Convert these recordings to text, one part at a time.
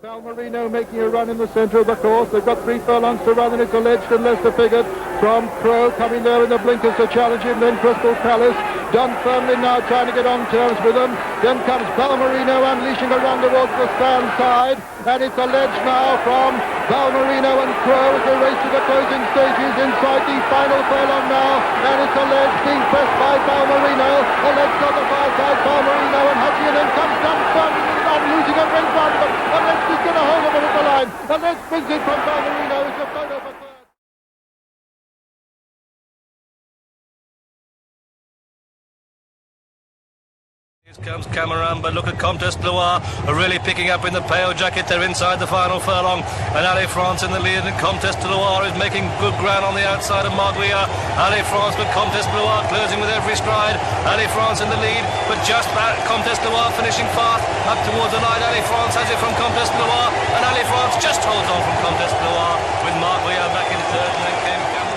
Balmerino making a run in the centre of the course. They've got 3 furlongs to run, and it's alleged and Leicester Piggott from Crow coming there in the blinkers to challenge him. Then Crystal Palace done firmly now, trying to get on terms with them. Then comes Balmerino unleashing a run towards the stand side, and it's alleged now from Balmerino and Crow as they race to the closing stages inside the final furlong now, and it's alleged being pressed by Balmerino. Alleged on the far side, Balmerino and Hutchie, and then comes Dunstone losing a ring round of it. Alleged is going to hold him at the line. Alleged brings it from Balmerino as the photo for third. Here comes Cameron, but look at Comtesse Loire really picking up in the pale jacket. They're inside the final furlong, and Allez France in the lead, and Comtesse Loire is making good ground on the outside of Marguerite. Allez France, but Comtesse Loire closing with every stride. Allez France in the lead, but just that Comtesse Loire finishing fast up towards the line. Allez France has it from Comtesse Loire, and Allez France just holds on from Comtesse Loire with Marguerite back in third, and then came Cameron.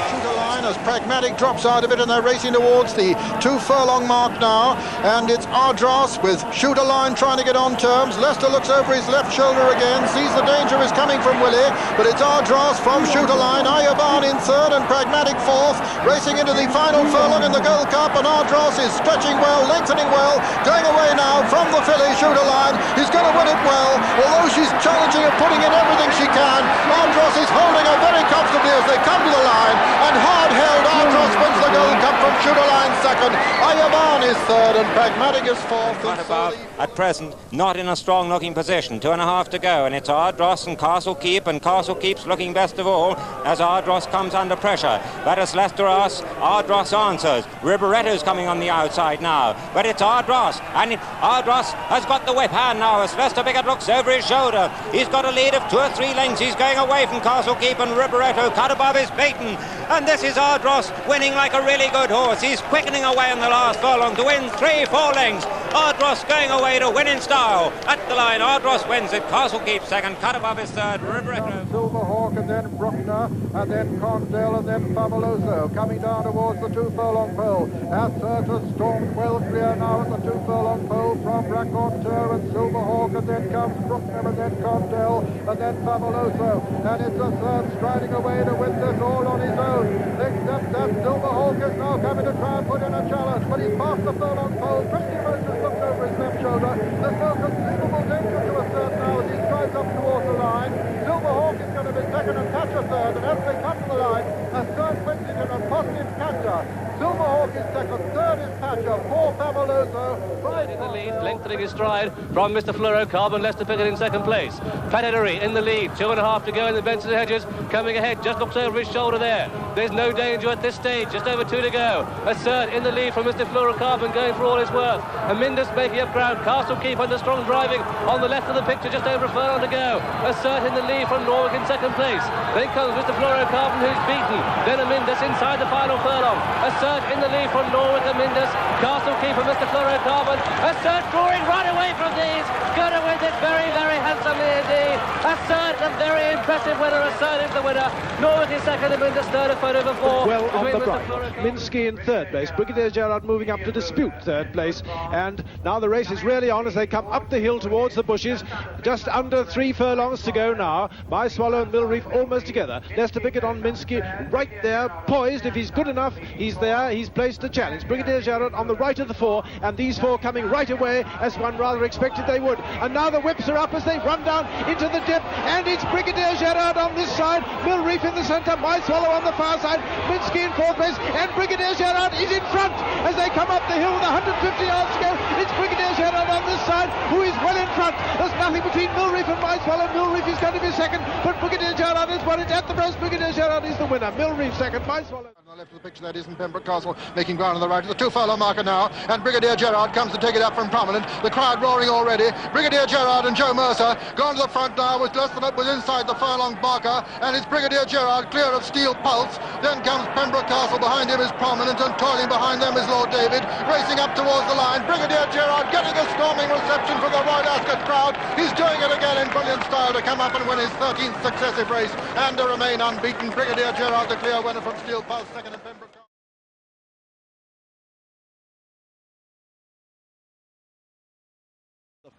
As Pragmatic drops out of it, and they're racing towards the 2 furlong mark now, and it's Ardros with Shooter Line trying to get on terms. Leicester looks over his left shoulder again, sees the danger is coming from Willie, but it's Ardros from Shooter Line. Ayaban in third and Pragmatic fourth, racing into the final furlong in the Gold Cup, and Ardros is stretching well, lengthening well, going away now from the filly Shooter Line. He's going to win it well, although she's challenging and putting in everything she can. Ardros is holding her very comfortably as they come to the line, and hard held. Ardros wins the Gold Cup from Shooter Line second. Ayaban is third and Pragmatic is fourth. What about at present not in a strong looking position, 2.5 to go, and it's Ardros and Castle Keep, and Castle Keep's looking best of all as Ardros comes under pressure. But it's Leicester Ardros answers. Riboretto's coming on the outside now, but it's Ardros, and Ardros has got the whip hand now as Leicester Piggott looks over his shoulder. He's got a lead of 2 or 3 lengths. He's going away from Castle Keep, and Riboretto cut above his Peyton, and this is Ardros winning like a really good horse. He's quickening away in the last furlong to win 3-4 lengths. Ardros going away to win in style. At the line, Ardros wins it. Castle Keep second, cut above his third. Riboretto. Silverhawk, and then Bruckner, and then Condell, and then Fabuloso coming down towards the 2 furlong pole. Assertus stormed well clear now at the 2 furlong pole from Raconteur and Silverhawk, and then comes Bruckner, and then Condell, and then Fabuloso, and it's a third striding away to win this all on his own. Except that Silverhawk is now coming to try and put in a challenge, but he's past the furlong pole. Christy Moses looks over his left shoulder. There's no conceivable danger to a third now as he strides up towards the line. Silverhawk is going to be second and touch a third, and as they come to the line, a third wins it in a positive catcher. Silverhawk is second, third is Patcher, 4 Fabuloso, 5 in the lead, lengthening his stride from Mr. Fluorocarbon, Leicester Piggott in second place. Panettary in the lead, 2.5 to go in the Benson Hedges, coming ahead, just looks over his shoulder there. There's no danger at this stage, just over 2 to go. Assert in the lead from Mr. Fluorocarbon, going for all his worth. And Mindus making up ground, Castle Keep under strong driving on the left of the picture, just over a furlong to go. Assert in the lead from Norwick in second place. Then comes Mr. Fluorocarbon, who's beaten. Then a Mindus inside the final furlong. Assert in the lead from Norwick and Mindus. Castle Keep and Mr. Fluorocarbon. Assert drawing right away from these. Going to win this very, very handsomely indeed. Assert, a very impressive winner. Assert is the winner. Norwick is second and Mindus third, a photo before. Well on the right. Minsky in third place. Brigadier Gerard moving up to dispute third place. And now the race is really on as they come up the hill towards the bushes. Just under 3 furlongs to go now. My Swallow and Mill Reef almost together. Leicester Piggott on Minsky right there, poised. If he's good enough, he's there. He's placed the challenge. Brigadier Gerard on the right of the 4, and these 4 coming right away as one rather expected they would. And now the whips are up as they run down into the dip, and it's Brigadier Gerard on this side, Mill Reef in the centre, My Swallow on the far side, Minsky in 4th place, and Brigadier Gerard is in front as they come up the hill with 150 yards to go. It's Brigadier Gerard on this side who is well in front. There's nothing between Mill Reef and My Swallow. Mill Reef is going to be second, but Brigadier Gerard has won it at the breast. Brigadier Gerard is the winner. Mill Reef second, My Swallow. On the left of the picture that isn't Pembroke Castle making ground on the right of the 2 furlong marker now, and Brigadier Gerard comes to take it up from prominent. The crowd roaring already. Brigadier Gerard and Joe Mercer gone to the front now with less than it was inside the furlong marker, and it's Brigadier Gerard clear of Steel Pulse. Then comes Pembroke Castle, behind him is Prominent, and toiling behind them is Lord David, racing up towards the line. Brigadier Gerard getting a storming reception from the Royal Ascot crowd. He's doing it again in brilliant style to come up and win his 13th successive race and to remain unbeaten. Brigadier Gerard the clear winner from Steel Pulse, second and Pembroke.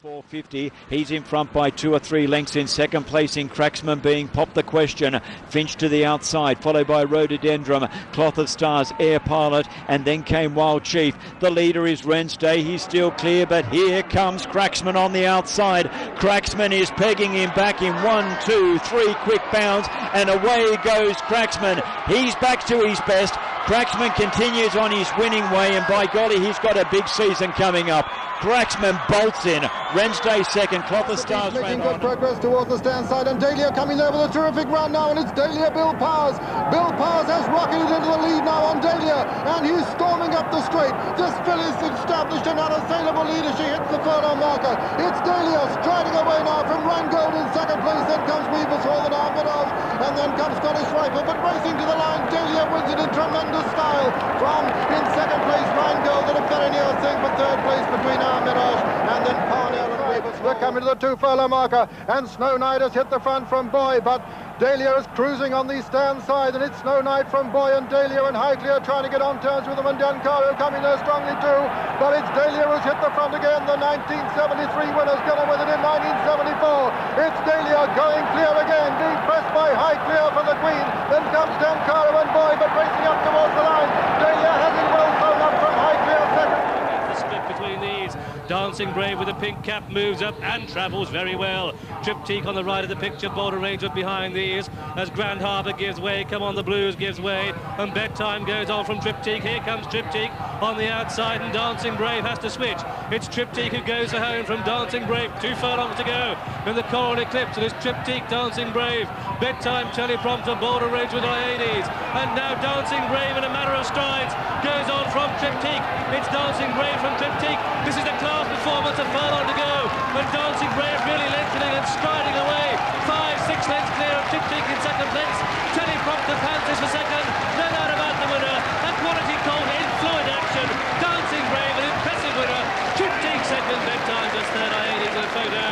450. He's in front by 2 or 3 lengths. In second place in Cracksman being Pop the Question. Finch to the outside, followed by Rhododendron, Cloth of Stars, Air Pilot, and then came Wild Chief. The leader is Wednesday. He's still clear, but here comes Cracksman on the outside. Cracksman is pegging him back in 1, 2, 3 quick bounds, and away goes Cracksman. He's back to his best. Cracksman continues on his winning way, and by golly, he's got a big season coming up. Cracksman bolts in. Wednesday second. Cloth of Stars making good progress towards the stand side, and Dahlia coming there with a terrific run now, and it's Dahlia Bill Powers. Bill Powers has rocketed into the lead now on Dahlia, and he's storming up the straight. This filly's established an unassailable lead as she hits the furlong marker. It's Dahlia striding away now from Rangold in second place. Then comes Weaver's Hall and Armitage, and then comes Scottish Rifle, but racing to the line, Dahlia wins it in tremendous style from in second place Rangold, and a very near thing for third place between Armitage and then Parnell and Weaver's Hall. We're coming to the 2 furlong marker, and Snow Knight has hit the front from Boy, but Dahlia is cruising on the stand side, and it's Snow Knight from Boy and Dahlia and Highclere trying to get on terms with them, and Duncaro coming there strongly too, but it's Dahlia who's hit the front again. The 1973 winner's gonna win it in 1974. It's Dahlia going clear again, being pressed by Highclere for the Queen. Then comes Duncaro and Boy, but racing up towards the line. Dahlia has it well thrown up from Highclere second. The split between these. Dancing Brave with a pink cap moves up and travels very well. Triptyque on the right of the picture, Bold Arrangement behind these as Grand Harbour gives way. Come on, the Blues gives way, and Bedtime goes on from Triptyque. Here comes Triptyque on the outside, and Dancing Brave has to switch. It's Triptyque who goes home from Dancing Brave. 2 furlongs to go in the Coral Eclipse, and it's Triptyque, Dancing Brave, Bedtime, Teleprompter, Bold Arrangement, Iades, and now Dancing Brave in a matter of strides goes on from Triptyque. It's Dancing Brave from Triptyque. This is a class performance, a furlong to go, and Dancing Brave really lengthening and striding away. 5-6 lengths clear of Triptyque in second place. Teleprompter Panthers for second. No doubt about the winner. A quality colt in fluid action. Dancing Brave, an impressive winner. Triptyque second. Bedtime just third. Iades in a photo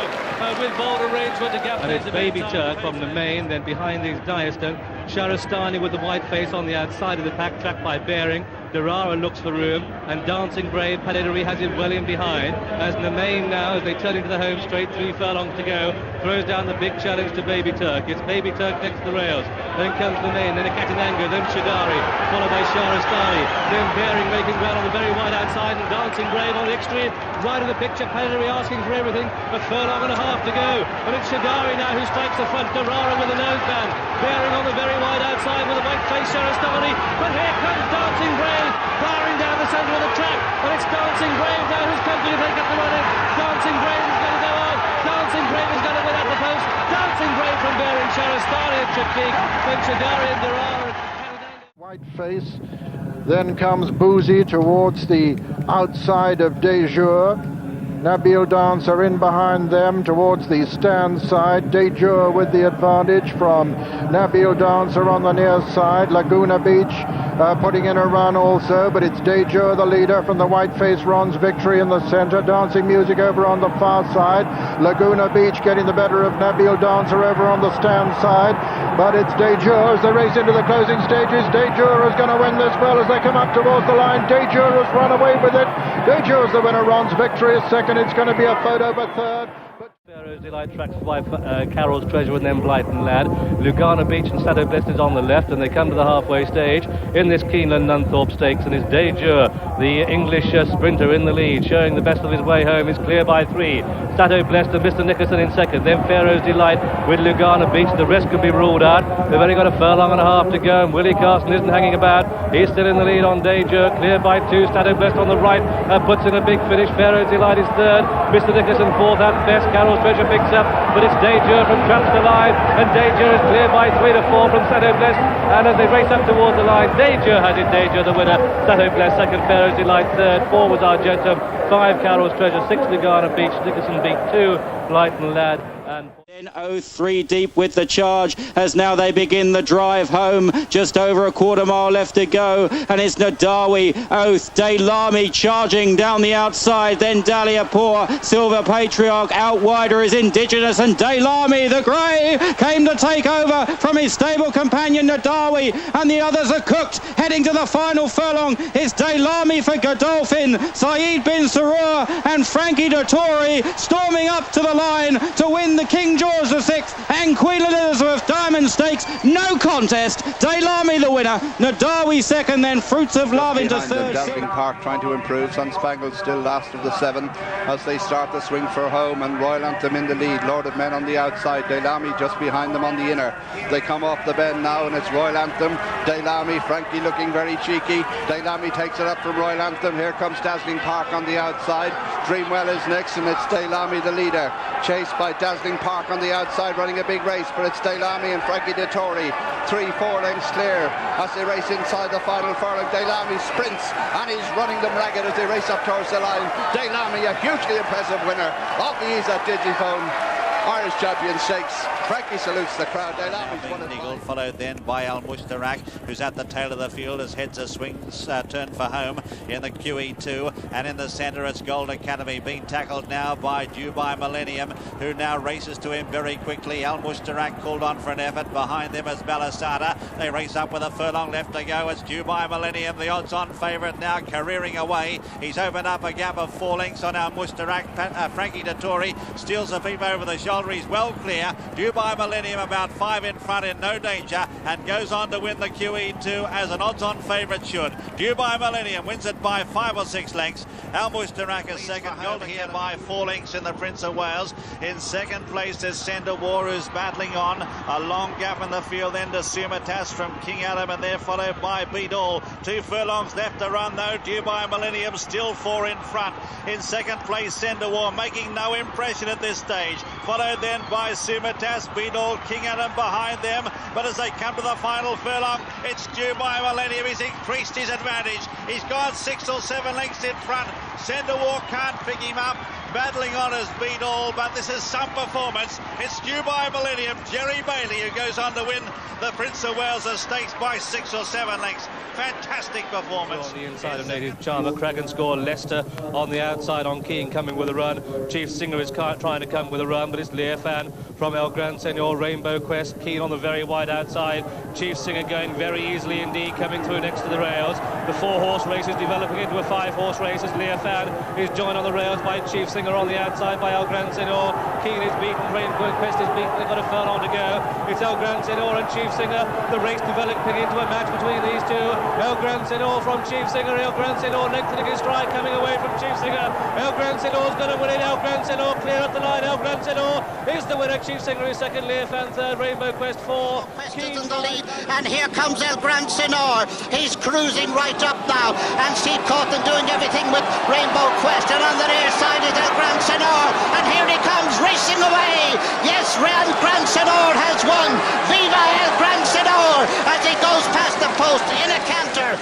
with Bold Arrangement to gap. And it's Baby Turk from the main. Then behind these Diastone, Sharastani with the white face on the outside of the pack, tracked by Bearing. Durara looks for room, and Dancing Brave, Paletteri has it well in behind, as Nemain now, as they turn into the home straight, 3 furlongs to go, throws down the big challenge to Baby Turk. It's Baby Turk next to the rails, then comes Nemain, then a Katananga, then Shigari, followed by Sharastani, then Bearing making well on the very wide outside, and Dancing Brave on the extreme right of the picture. Paletteri asking for everything, a furlong and a half to go, and it's Shigari now who strikes the front. Durara with a noseband, Bearing on the very wide outside with a white face Sharastani, but here comes Dancing Brave, powering down the centre of the track, and it's Dancing Brave now who's come to take up the running. Dancing Brave is going to go on. Dancing Brave is going to win at the post. Dancing Brave from Bearing, Sharastani at Triptyque, then Shigari and Durara. White face, then comes Boozy towards the outside of Dayjur. Nabil Dancer in behind them towards the stand side. Dayjur with the advantage from Nabil Dancer on the near side. Laguna Beach putting in a run also, but it's Dayjur the leader from the white face. Ron's Victory in the centre. Dancing Music over on the far side. Laguna Beach getting the better of Nabil Dancer over on the stand side, but it's Dayjur as they race into the closing stages. Dayjur is going to win this well as they come up towards the line. Dayjur has run away with it. Dayjur is the winner. Ron's Victory is second. It's going to be a photo but third. Pharaoh's Delight tracks by Carol's Treasure and then Blighton Lad. Lugana Beach and Shadow Blessed is on the left, and they come to the halfway stage in this Keeneland Nunthorpe Stakes, and it's Dayjur, the English sprinter, in the lead, showing the best of his way home. Is clear by 3. Shadow Blessed and Mr. Nicholson in second, then Pharaoh's Delight with Lugana Beach. The rest could be ruled out. They've only got a furlong and a half to go, and Willie Carson isn't hanging about. He's still in the lead on Dayjur, clear by 2. Shadow Blessed on the right puts in a big finish. Pharaoh's Delight is third, Mr. Nicholson fourth at best. Carol's Treasure picks up, but it's Dayjur from Trumps the line, and Dayjur is clear by 3 to 4 from Shadow Blessed, and as they race up towards the line, Dayjur has it. Dayjur the winner, Shadow Blessed second, Pharaoh's Delight third, 4 was Argentum, 5 Carol's Treasure, 6 Lugana Beach, Nicholson beat 2, Blighton Lad, And then 03 deep with the charge as now they begin the drive home. Just over a quarter mile left to go, and it's Nadawi, Oath, Daylami charging down the outside, then Daliapur, Silver Patriarch, out wider is Indigenous, and Daylami the grey came to take over from his stable companion Nadawi, and the others are cooked. Heading to the final furlong is Daylami for Godolphin, Saeed bin Sarur and Frankie Dettori storming up to the line to win the King George VI and Queen Elizabeth Diamond Stakes. No contest. Daylami the winner, Nadawi second, then Fruits of Love into third. Delving Park trying to improve. Sunspangled still last of the 7 as they start the swing for home, and Royal Anthem in the lead. Lord of Men on the outside, Daylami just behind them on the inner. They come off the bend now, and it's Royal Anthem, Daylami, Frankie looking very cheeky. Daylami takes it up from Royal Anthem. Here comes Dazzling Park on the outside. Dreamwell is next, and it's Daylami the leader, chased by Dazzling Park on the outside, running a big race, but it's Daylami and Frankie Dettori 3-4 lengths clear as they race inside the final furlong. Daylami sprints and he's running them ragged as they race up towards the line. Daylami, a hugely impressive winner of the Ease at Digiphone Irish Champion Stakes. Frankie salutes the crowd. Eagle followed then by Al Mushtarak, who's at the tail of the field as heads a swings turn for home in the QE2, and in the centre it's Gold Academy being tackled now by Dubai Millenium, who now races to him very quickly. Al Mushtarak called on for an effort. Behind them is Balasada. They race up with a furlong left to go. It's Dubai Millenium, the odds-on favourite, now careering away. He's opened up a gap of 4 lengths on Al Mushtarak. Frankie Dettori steals the peep over the shoulder. He's well clear. Dubai Millenium about 5 in front, in no danger, and goes on to win the QE2 as an odds-on favourite should. Dubai Millenium wins it by 5 or 6 lengths. Al Mushtarak is second, held here by 4 lengths in the Prince of Wales. In second place is Sender War, who's battling on. A long gap in the field then to Sumitas from King Adam, and they're followed by Beat All. 2 furlongs left to run though. Dubai Millenium still 4 in front. In second place, Sender War, making no impression at this stage. Followed then by Sumitas, Beat All, King Adam behind them. But as they come to the final furlong, it's Dubai Millenium. He's increased his advantage. He's gone 6 or 7 lengths in front. Sender War can't pick him up. Battling on as Beat All, but this is some performance. It's Dubai Millenium, Jerry Bailey, who goes on to win the Prince of Wales Stakes by 6 or 7 lengths. Fantastic performance. On the inside of Native Charmer, Kraken score. Leicester on the outside on Keane coming with a run. Chief Singer is trying to come with a run, but it's Learfan from El Gran Senor, Rainbow Quest. Keane on the very wide outside. Chief Singer going very easily indeed, coming through next to the rails. The 4-horse race is developing into a 5-horse race as Learfan is joined on the rails by Chief Singer on the outside by El Gran Senor. Keane is beaten, Rainbow Quest is beaten. They've got a furlong to go. It's El Gran Senor and Chief Singer. The race developing into a match between these two. El Gran Senor from Chief Singer. El Gran Senor lengthening his stride, coming away from Chief Singer. El Gran Senor's going to win it. El Gran Senor clear at the line. El Gran Senor is the winner. Chief Singer is second. Learfan third. Rainbow Quest 4. Keane in the lead, and here comes El Gran Senor. He's cruising right up now, and Steve Cawthon doing everything with Rainbow Quest, and on the rear side is El Gran Senor, and here he comes racing away. Yes, El Gran Senor has won. Viva El Gran Senor as he goes past the post in a canter.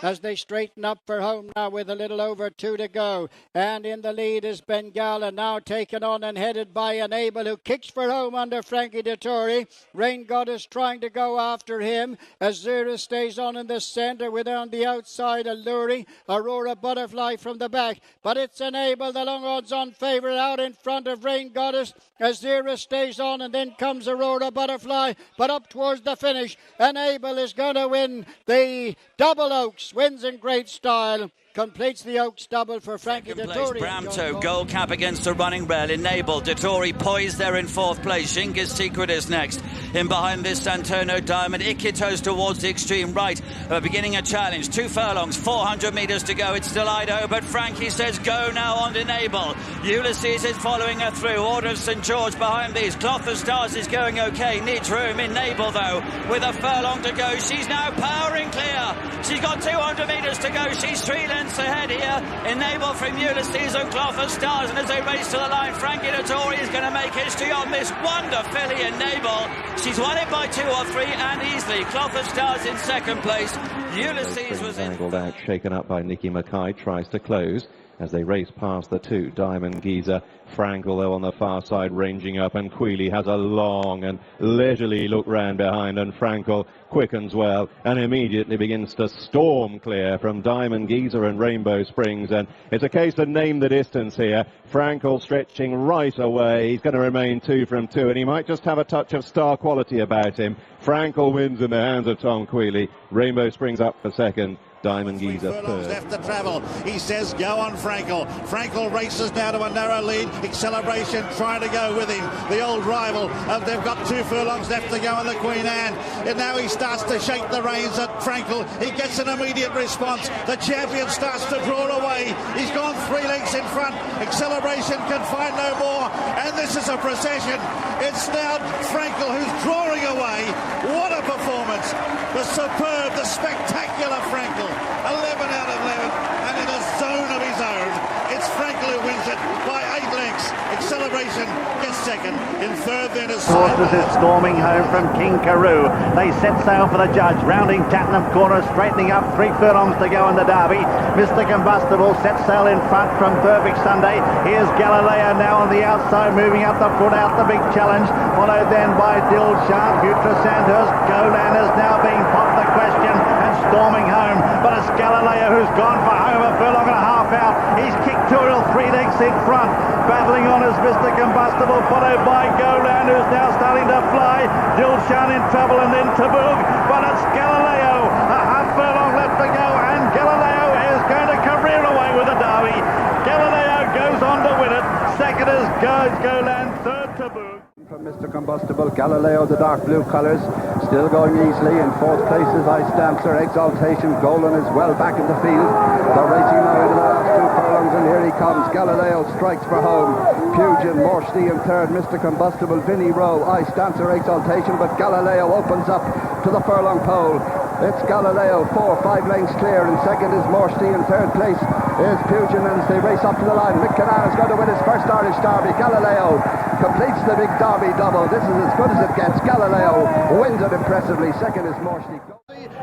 As they straighten up for home now with a little over 2 to go. And in the lead is Bengala, now taken on and headed by Enable, who kicks for home under Frankie Dettori. Rain Goddess trying to go after him. Azura stays on in the centre with on the outside Alluri. Aurora Butterfly from the back. But it's Enable, the long odds on favourite, out in front of Rain Goddess. Azura stays on, and then comes Aurora Butterfly. But up towards the finish, Enable is going to win the Double Oaks. Wins in great style. Completes the Oaks double for Frankie Dettori. Bramto, gold cap against a running rail. Enable, Dettori poised there in 4th place. Shinga's Secret is next. In behind this, Santono Diamond. Iquitos towards the extreme right. Beginning a challenge. 2 furlongs, 400 metres to go. It's still Idaho, but Frankie says go now on Enable. Ulysses is following her through. Order of St. George behind these. Cloth of Stars is going okay. Needs room. Enable, though, with a furlong to go. She's now powering clear. She's got 200 metres to go. She's 3 lengths ahead here. Enable from Ulysses and Cloth of Stars, and as they race to the line, Frankie Dettori is going to make history on this wonderfully. Enable, she's won it by 2 or 3 and easily. Cloth of Stars in second place. Ulysses was angled out, shaken up by Nicky Mackay, tries to close. as they race past the two. Diamond Geezer, Frankel though on the far side ranging up, and Quealy has a long and leisurely look round behind, and Frankel quickens well and immediately begins to storm clear from Diamond Geezer and Rainbow Springs, and it's a case to name the distance here. Frankel stretching right away, he's going to remain 2 from 2, and he might just have a touch of star quality about him. Frankel wins in the hands of Tom Quealy. Rainbow Springs up for second. Diamond Geezer third. Left to travel. He says go on Frankel. Frankel races now to a narrow lead. Acceleration trying to go with him. The old rival. They've got 2 furlongs left to go in the Queen Anne. And now he starts to shake the reins at Frankel. He gets an immediate response. The champion starts to draw away. He's gone 3 lengths in front. Acceleration can find no more. And this is a procession. It's now Frankel who's drawing away. What a performance. The superb, the spectacular Frankel. 11 out of 11, and in a zone of his own. It's Frankel who wins it by 8 lengths. Acceleration gets second. In third then is Horses is storming home from King Carew. They set sail for the judge, rounding Tattenham Corner, straightening up 3 furlongs to go in the Derby. Mr. Combustible set sail in front from Perfect Sunday. Here's Galileo now on the outside, moving up the foot out the big challenge, followed then by Dilshan. Future Sandhurst. Golan is now being popped the question and storming home, but it's Galileo who's gone for home a furlong and a half out. He's kicked 2 or 3 lengths in front. Battling on is Mr. Combustible, followed by Golan, who's now starting to fly. Dilshan in trouble, and then Taboo, but it's Galileo. A half furlong left to go, and Galileo is going to career away with the Derby. Galileo goes on to win it. Second is Golan, third Taboo. From Mr. Combustible, Galileo, the dark blue colours, still going easily. In 4th place is Ice Dancer, Exaltation. Golan is well back in the field. They're racing now into the last 2 furlongs, and here he comes. Galileo strikes for home. Pugin, Morsley in third, Mr. Combustible, Vinnie Rowe, Ice Dancer, Exaltation, but Galileo opens up to the furlong pole. It's Galileo, 4-5 lengths clear. In second is Morsley. In third place is Pugin, and as they race up to the line, Mick Canal is going to win his first Irish Derby. Galileo completes the big Derby double. This is as good as it gets. Galileo wins it impressively. Second is Morsley.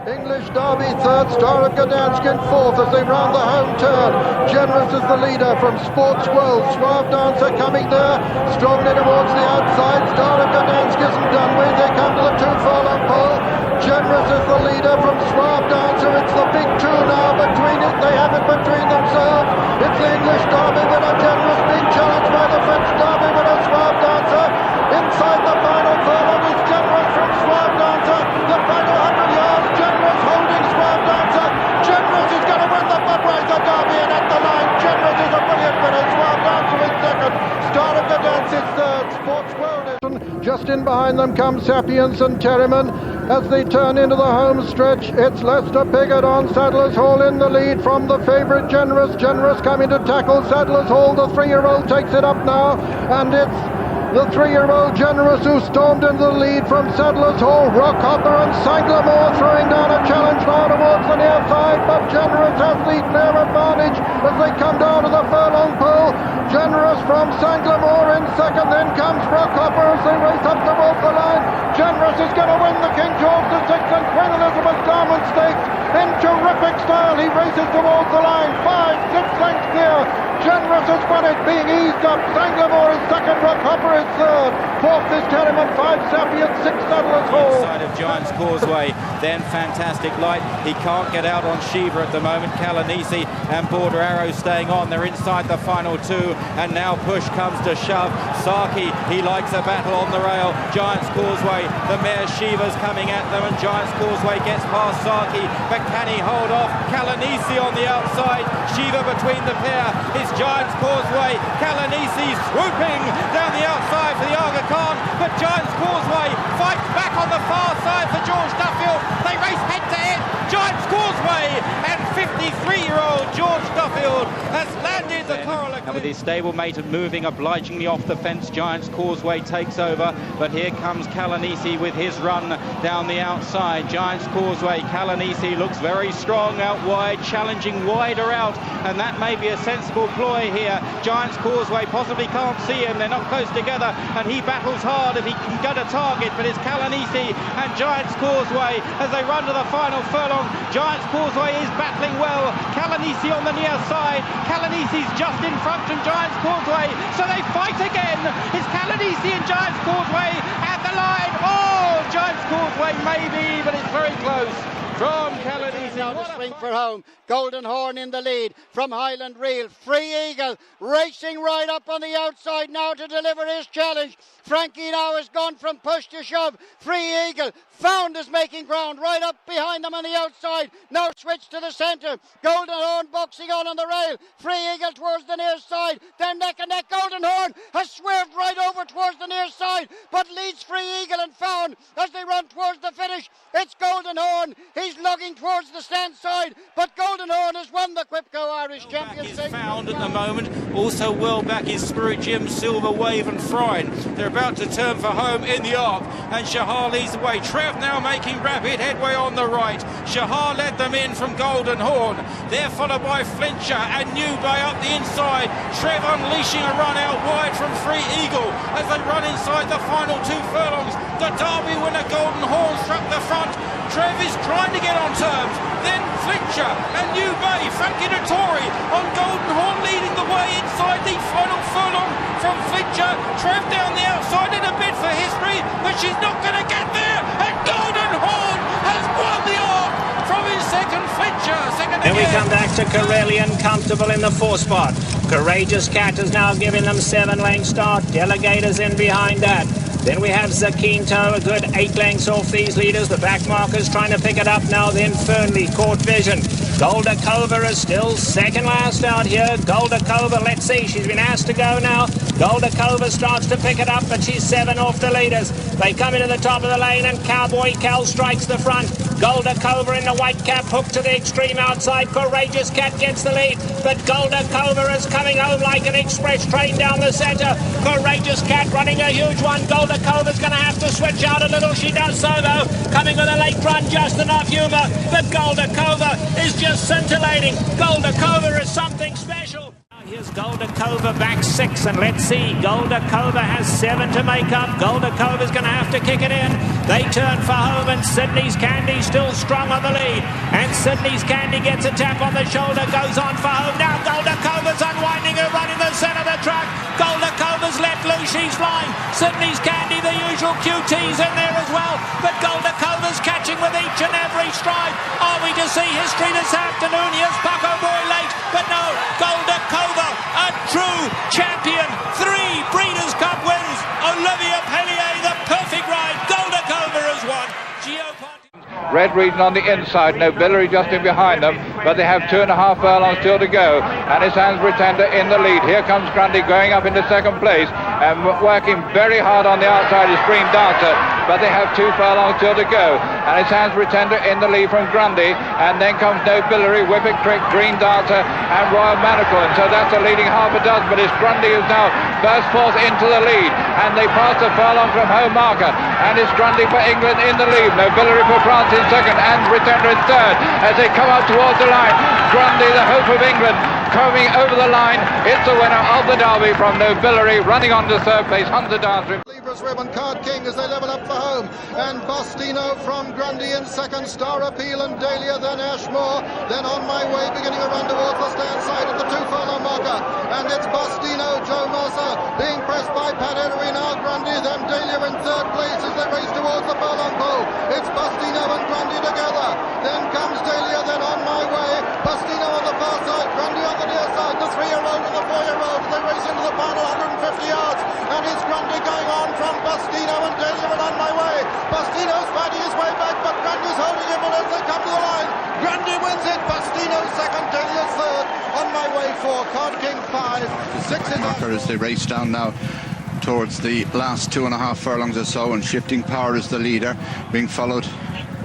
English Derby third, Star of Gdansk in fourth as they round the home turn. Generous is the leader from Sports World. Suave Dancer coming there, strongly towards the outside. Star of Gdansk isn't done with. They come to the 2 furlong pole. Generous is the leader from Suave Dancer. It's the big 2 now between it. They have it between themselves. It's the English Derby winner Generous being challenged by the French Derby winner Suave Dancer. Inside the final furlong is Generous from Suave Dancer. The final 100 yards. Generous holding Suave Dancer. Generous is going to win the Budweiser Derby, and at the line, Generous is a brilliant winner. Suave Dancer is second. Star of the Dance is third. Sports World is... Just in behind them come Sapiens and Terriman as they turn into the home stretch. It's Lester Piggott on Sadler's Hall in the lead from the favourite Generous. Generous coming to tackle Sadler's Hall. The 3-year-old takes it up now, and it's the 3-year-old Generous who stormed into the lead from Sadler's Hall. Rockhopper and Sanglamore throwing down a challenge now towards the near side, but Generous has the clear advantage as they come down to the furlong pole. Generous from Sanglamore in second, then comes Rockhopper as they race up towards the line. Generous is going to win the King George VI and Queen Elizabeth Diamond Stakes in terrific style. He races towards the line, 5-6 lengths clear. Generous has won it, being eased up. Sanglamore is second, Rockhopper is third. Fourth is Terriman, 5 Sapiens, 6 Sadler's Hall. Inside of Giant's Causeway, then Fantastic Light. He can't get out on Shiva at the moment. Kalanisi and Border Arrow staying on. They're inside the final 2, and now push comes to shove. Saki, he likes a battle on the rail. Giant's Causeway, the mare Shiva's coming at them, and Giant's Causeway gets past Saki, but can he hold off? Kalanisi on the outside, Shiva between the pair. It's Giant's Causeway. Kalanisi swooping down the outside for the Aga Khan, but Giant's Causeway fights back on the far side for George Duffield. They race head to head. Giant's Causeway, and 53-year-old George Duffield has landed the Coral Eclipse. With his stablemate moving obligingly off the fence, Giant's Causeway takes over, but here comes Kalanisi with his run down the outside. Giant's Causeway, Kalanisi looks very strong out wide, challenging wider out, and that may be a sensible ploy here. Giant's Causeway possibly can't see him, they're not close together, and he battles hard if he can get a target, but it's Kalanisi and Giant's Causeway as they run to the final furlong. Giant's Causeway is battling well. Kalanisi on the near side. Kalanisi He's just in front from Giant's Causeway, so they fight again. It's Calanisi and Giant's Causeway at the line. Oh, Giant's Causeway maybe, but it's very close. From Calanisi. Now to swing for home. Golden Horn in the lead from Highland Reel. Free Eagle racing right up on the outside now to deliver his challenge. Frankie now has gone from push to shove. Free Eagle found is making ground right up behind them on the outside. Now switch to the centre. Golden Horn boxing on the rail. Free Eagle towards the near side. Then neck and neck. Golden Horn has swerved right over towards the near side, but leads Free Eagle and found as they run towards the finish. It's Golden Horn. He's lugging towards the stand side, but Golden Horn has won the Quipco Irish Championship. Found at the moment. Also well back is Spirit Gem, Silver Wave and Frine. They're about to turn for home in the arc, and Shahar leads the way. Treve now making rapid headway on the right. Shahar led them in from Golden Horn. They're followed by Flincher and New Bay up the inside. Treve unleashing a run out wide from Free Eagle as they run inside the final 2 furlongs. The Derby winner Golden Horn struck the front. Treve is trying to get on terms. Then Flincher and New Bay. Frankie Dettori on Golden Horn leading the way inside the final furlong from Flincher. Treve down the outside in a bid for history, but she's not going to get there. And Golden Horn has won the arc from his second. Flincher, second Then again. we come back to Corellian, comfortable in the 4th spot. Courageous Cat is now giving them 7-length start. Delegators in behind that. Then we have Zakinto, a good 8 lengths off these leaders. The back markers trying to pick it up now. Then Fernley, Court Vision. Golda Cova is still second last out here. Golda Cova, let's see, she's been asked to go now. Golda Cova starts to pick it up, but she's 7 off the leaders. They come into the top of the lane, and Cowboy Cal strikes the front. Golda Cova in the white cap, hooked to the extreme outside. Courageous Cat gets the lead, but Golda Cova is coming home like an express train down the centre. Courageous Cat running a huge one. Golda Cova's going to have to switch out a little. She does so though, coming with a late run, just enough humour. But Golda Cova is just scintillating. Golda Cova is something special. Here's Golda Cova back 6, and let's see, Golda Cova has 7 to make up. Golda Cova's going to have to kick it in. They turn for home, and Sydney's Candy still strong on the lead. And Sydney's Candy gets a tap on the shoulder, goes on for home. Now Golda Cova's unwinding her run in the centre of the track. Golda Cova's let loose, she's flying. Sydney's Candy, the usual QT's in there as well. But Golda Cova's catching with each and every stride. Are we to see history this afternoon? Here's Bucko Boy late, but no, Golda Cova, a true champion. 3 Breeders' Cup wins. Olivia Pellier, the perfect ride. Golda Cova has won. Red Region on the inside, Nobility just in behind them, but they have 2.5 furlongs still to go, and it's Hans Pretender in the lead. Here comes Grundy going up into 2nd place and working very hard on the outside is Green Dancer, but they have 2 furlongs still to go, and it's Hans Pretender in the lead from Grundy, and then comes Nobility, Whippet Creek, Green Dancer and Royal Manacle, and so that's a leading half a dozen, but it's Grundy who's now burst forth into the lead, and they pass the furlong from home marker, and it's Grundy for England in the lead, Nobility for France in 2nd, and Pretender in 3rd as they come up towards the line. Grundy, the hope of England, coming over the line. It's the winner of the Derby from Nobility, running on to 3rd place, Hunter Dance. Libras Ribbon, Card King as they level up for home, and Bostino from Grundy in 2nd, Star Appeal and Dahlia, then Ashmore, then On My Way beginning a run towards the stand side at the 2 furlong marker, and it's Bostino, Joe Mercer being pressed by Pat Edery, now Grundy, then Dahlia in 3rd place as they race towards the furlong pole. It's Bostino and Grundy together, then comes Dahlia, then On My Way, Bostino on the far side, Grundy on the near side, the 3-year-old and the 4-year-old, they race into the final 150 yards, and it's Grundy going on from Bostino and Dahlia and On My Way. Bostino's fighting his way back, but Grundy's holding him, and as they come to the line, Grundy wins it, Bostino 2nd, Dahlia 3rd, On My Way 4, Card King 5, 6 in marker as they race down now towards the last 2.5 furlongs or so, and Shifting Power is the leader, being followed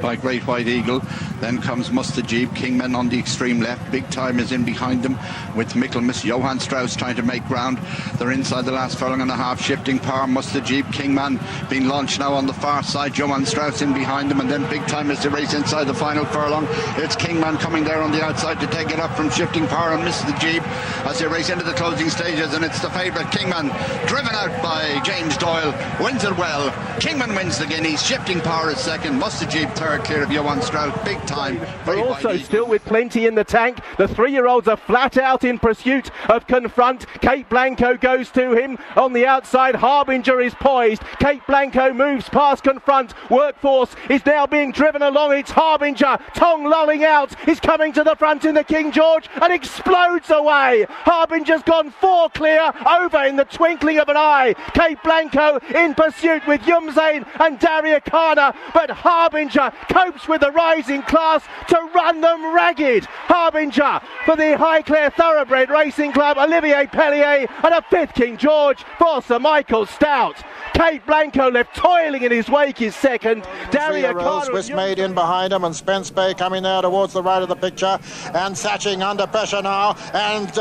by Great White Eagle. Then comes Mustajib, Kingman on the extreme left. Big Time is in behind them with Michaelmas. Johann Strauss trying to make ground. They're inside the last furlong and a half. Shifting Power, Mustajib, Kingman being launched now on the far side. Johann Strauss in behind them, and then Big Time as they race inside the final furlong. It's Kingman coming there on the outside to take it up from Shifting Power and Mustajib as they race into the closing stages, and it's the favourite Kingman, driven out by James Doyle, wins it well. Kingman wins the Guineas. Shifting Power is 2nd, Mustajib 3rd, clear of Johann Strauss. Big Time time. We're also still with plenty in the tank. The 3-year-olds are flat out in pursuit of Confront. Kate Blanco goes to him on the outside. Harbinger is poised. Kate Blanco moves past Confront. Workforce is now being driven along. It's Harbinger. Tong lolling out is coming to the front in the King George and explodes away. Harbinger's gone 4 clear over in the twinkling of an eye. Kate Blanco in pursuit with Yumzain and Daria Kana, but Harbinger copes with the rising class to run them ragged. Harbinger for the Highclere Thoroughbred Racing Club, Olivier Pellier, and a 5th King George for Sir Michael Stout. Kate Blanco left toiling in his wake is second. Daria Kana, Swiss made in behind him, and Spence Bay coming there towards the right of the picture, and Thatching under pressure now, and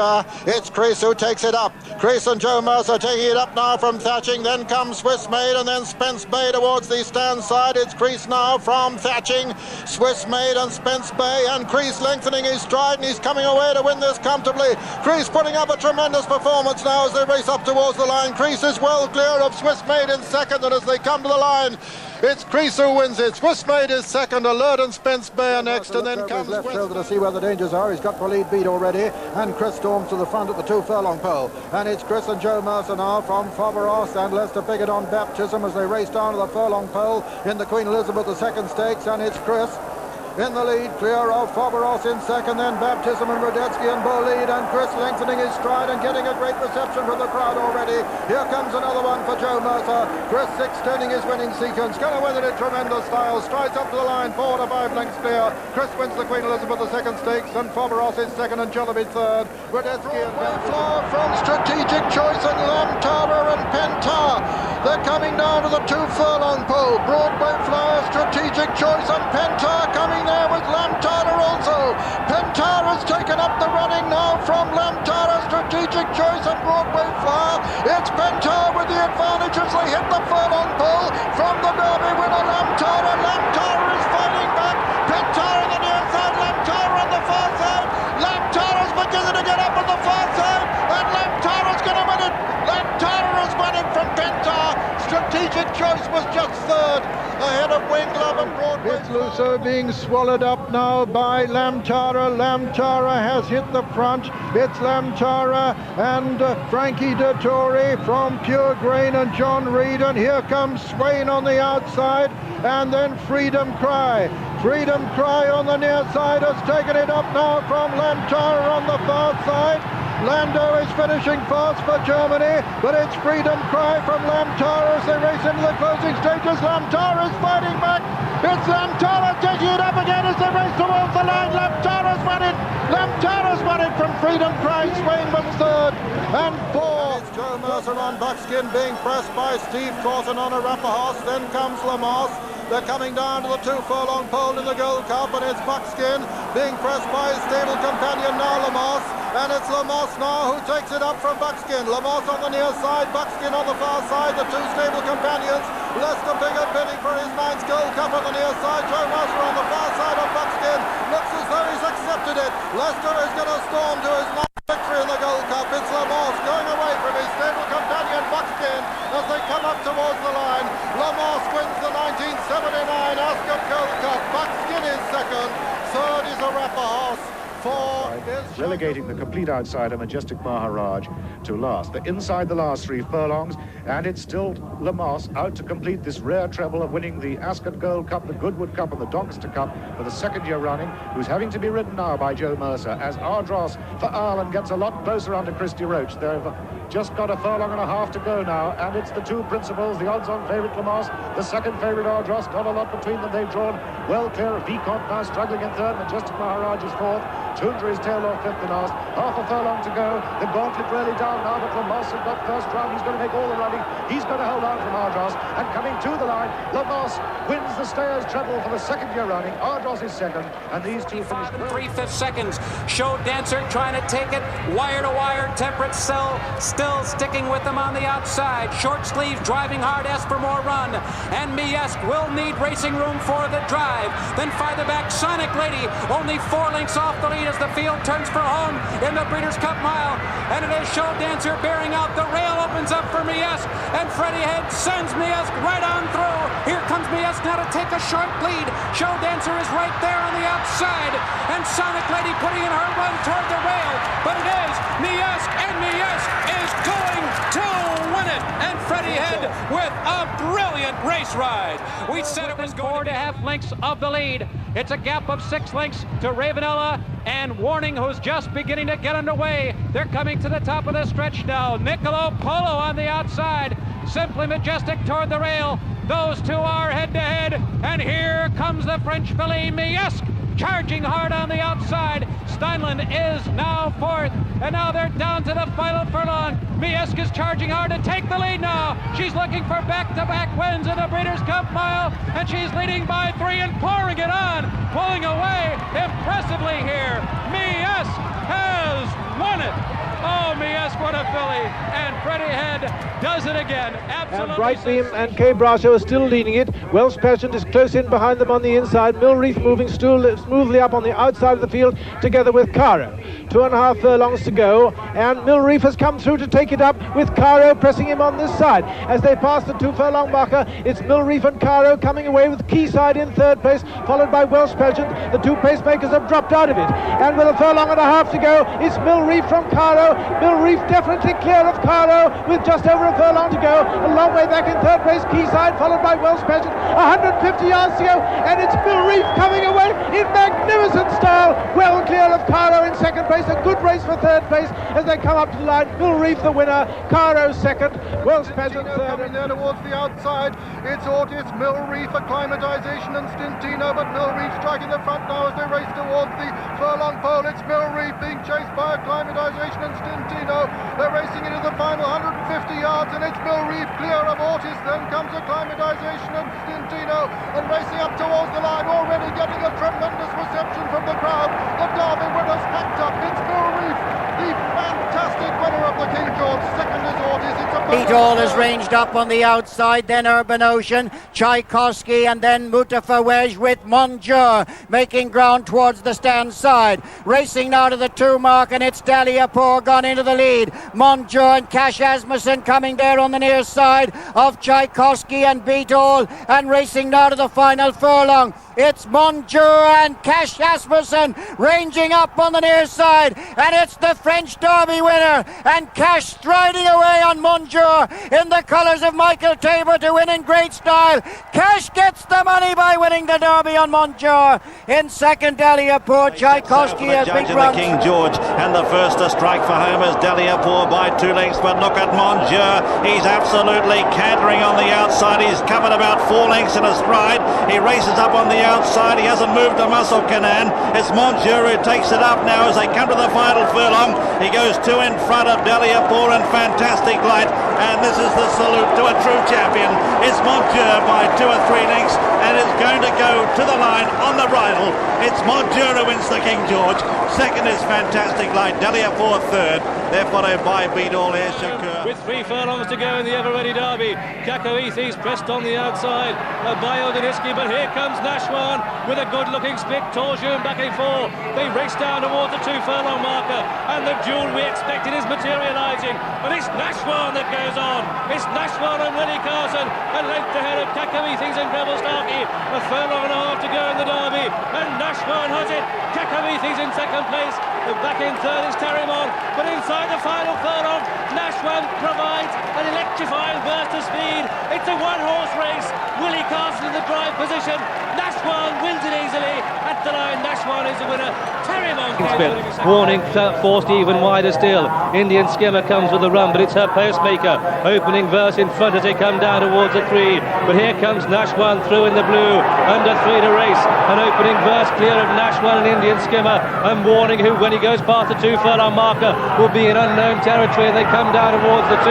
it's Chris who takes it up. Chris and Joe Mercer taking it up now from Thatching, then comes Swiss Made, and then Spence Bay towards the stand side. It's Chris now from Thatching, Swiss Made and Spence Bay, and Chris lengthening his stride, and he's coming away to win this comfortably. Chris putting up a tremendous performance now as they race up towards the line. Chris is well clear of Swiss Made in second, and as they come to the line, it's Chris who wins it. Swiss Made is second, Alert and Spence Bay are next, and then comes left shoulder to see where the dangers are. He's got the lead beat already, and Chris storms to the front at the 2 furlong pole, and it's Chris and Joe Mercer now from Foveros and Lester Piggott on Baptism as they race down to the furlong pole in the Queen Elizabeth II stakes, and it's Chris in the lead, clear of Foveros in second, then Baptism and Rodetsky in Bull lead, and Chris lengthening his stride and getting a great reception from the crowd already. Here comes another one for Joe Mercer. Chris extending his winning sequence, going to win it in tremendous style, strides up to the line, 4 to 5 lengths clear. Chris wins the Queen Elizabeth II stakes, and Foveros is second and Jellyby third. Rodetsky and Floor from Strategic Choice and Lamtara and Pentar. They're coming down to the 2 furlong pole. Broadway Flower, Strategic Choice and Pentar coming there with Lamtara also. Pentara's taken up the running now from Lamtara, Strategic Choice and Broadway Flower. It's Pentar with the advantage as they hit the furlong pole from the Derby winner Lamtara. Lamtara is fighting back. Pentar on the near side, Lamtara on the far side. Lamtara's beginning to get up on the far side, and Lamtara's going to win it. Lamtara has won it from Pentar. Strategic Choice was just third, ahead of Wing Love and Broadway. It's Lusso being swallowed up now by Lamtara. Lamtara has hit the front. It's Lamtara and Frankie Dettori from Pure Grain and John Reed, and here comes Swain on the outside, and then Freedom Cry. Freedom Cry on the near side has taken it up now from Lamtara on the far side. Lando is finishing fast for Germany, but it's Freedom Cry from Lamtara as they race into the closing stages. Lamtara is fighting back. It's Lamtara taking it up again as they race towards the line. Lamtara's won it. Lamtara's won it from Freedom Cry. Swain was third and 4. It's Joe Mercer on Buckskin being pressed by Steve Corton on a wrapper horse. Then comes Lamas. They're coming down to the 2 furlong pole in the Gold Cup, and it's Buckskin being pressed by his stable companion now Lamas. And it's Lamas now who takes it up from Buckskin. Lamas on the near side, Buckskin on the far side, the 2 stable companions. Lester Piggott bidding for his 9th Gold Cup on the near side. Joe Mercer on the far side of Buckskin. Looks as though he's accepted it. Lester is going to storm to his 9th victory in the Gold Cup. It's Lamas going away from his stable companion Buckskin as they come up towards the line. Lamas wins the 1979 Ascot Gold Cup. Buckskin is second. Third is a wrapper horse. Relegating the complete outsider Majestic Maharaj to last. They're inside the last 3 furlongs, and it's still Lamas out to complete this rare treble of winning the Ascot Gold Cup, the Goodwood Cup and the Doncaster Cup for the 2nd year running, who's having to be ridden now by Joe Mercer as Ardross for Ireland gets a lot closer under Christy Roach. They've just got a furlong and a half to go now, and it's the 2 principals, the odds-on favourite Lamas, the 2nd favourite Ardross, not a lot between them. They've drawn well clear of Vicomte now struggling in 3rd, Majestic Maharaj is 4th, Tundra is tailed off 5th and last, half a furlong to go, the gauntlet really down now, but Lamas has got first round, he's going to make all the running, he's going to hold on from Ardross, and coming to the line, Lamas wins the Stayers treble for the 2nd year running, Ardross is 2nd, and these 2 finish 3/5 seconds. Show Dancer trying to take it wire to wire. Temperate still sticking with them on the outside. Short sleeve driving hard. Espermore run, and Miesk will need racing room for the drive. Then farther back, Sonic Lady only 4 lengths off the lead as the field turns for home in the Breeders' Cup Mile, and it is Show Dancer bearing out. The rail opens up for Miesk, and Freddie Head sends Miesk right on through. Here comes Miesk now to take a sharp lead. Show Dancer is right there on the outside. And Sonic Lady putting in her run toward the rail. But it is Miesk, and Miesk is going to win it. And Freddie Head with a brilliant race ride. We said it was going to be 4.5 lengths of the lead. It's a gap of 6 lengths to Ravenella and Warning, who's just beginning to get underway. They're coming to the top of the stretch now. Niccolo Polo on the outside. Simply Majestic toward the rail. Those two are head-to-head. And here comes the French filly, Miesk, charging hard on the outside. Steinland is now fourth. And now they're down to the final furlong. Miesk is charging hard to take the lead now. She's looking for back-to-back wins in the Breeders' Cup Mile. And she's leading by 3 and pouring it on. Pulling away impressively here. Miesk has won it. Oh, Miesk, what a filly. And Freddie Head does it again. Absolutely. And Brightbeam and K. Brasho are still leading it. Welsh Pageant is close in behind them on the inside. Millreef moving smoothly up on the outside of the field together with Caro. 2.5 furlongs to go, and Millreef has come through to take it up with Caro pressing him on this side. As they pass the 2 furlong marker, it's Millreef and Caro coming away with Quayside in third place, followed by Welsh Pageant. The 2 pacemakers have dropped out of it, and with 1.5 furlongs to go, it's Millreef from Caro. Millreef definitely clear of Caro with just over 1 furlong to go. A long way back in third place, Quayside, followed by Welsh Pageant. 150 yards to go, and it's Millreef coming away in magnificent style. Well clear of Caro in second place. A good race for third place as they come up to the line. Millreef the winner, Caro second, Welsh Pageant third. Coming there towards the outside. It's Otis, Millreef, acclimatization, and Stintino, but Millreef striking the front now as they race towards the furlong pole. It's Millreef being chased by acclimatization and Stintino. They're racing into the final 150 yards, and it's Millreef clear of Otis. Then comes acclimatization and Stintino, and racing up towards the line, already getting a tremendous reception from the crowd. The Derby winners packed up. It's Millreef, the fantastic winner of the King George. Second is Otis. It's a Pete Hall is ranged up on the outside, then Urban Ocean, Tchaikovsky, and then Mutafawaj with Montjeu making ground towards the stand side. Racing now to the 2 mark, and it's Daliapour gone into the lead. Montjeu and Cash Asmussen coming there on the near side of Tchaikovsky and Pete Hall, and racing now to the final furlong. It's Montjeu and Cash Asmussen ranging up on the near side, and it's the French Derby winner, and Cash striding away on Montjeu in the colours of Michael Tabor to win in great style. Cash gets the money by winning the Derby on Montjeu. In second, Daliapour. Tchaikovsky has big runs. King George, and the first to strike for home is Daliapour by 2 lengths, but look at Montjeu. He's absolutely cantering on the outside. He's covered about 4 lengths in a stride. He races up on the outside. He hasn't moved a muscle, Canan. It's Montjeu who takes it up now as they come to the final furlong. He goes 2 in front of Daliapour and Fantastic Light, and this is the salute to a true champion. It's Montjeu by 2 or 3 lengths, and is going to go to the line on the bridle. It's Montjeu who wins the King George. Second is Fantastic Light. Daliapour third. They're followed by Beadall here, Shergar. With 3 furlongs to go in the ever-ready Derby. Cacoethes pressed on the outside by Nijinsky, but here comes Nashwan with a good-looking split. Torjun back in 4. They race down towards the 2 furlong marker, and the duel we expected is materialising. But it's Nashwan that goes on. It's Nashwan and Willie Carson, a length ahead of Cacoethes and Greville Starkey. 1.5 furlongs to go in the Derby, and Nashwan has it. Cacoethes in second place. Back in third is Terrimon, but inside the final furlong, Nashwan provides an electrifying burst of speed. It's a 1-horse race. Willie Carson in the drive position. Nashwan wins it easily. At the line, Nashwan is the winner. Terrimon. Warning forced even wider still. Indian Skimmer comes with a run, but it's her postmaker. Opening verse in front as they come down towards the 3. But here comes Nashwan through in the blue. Under 3 to race. An opening verse clear of Nashwan and Indian Skimmer. And Warning, who when he goes past the 2 furlong marker will be in unknown territory, and they come down towards the 2.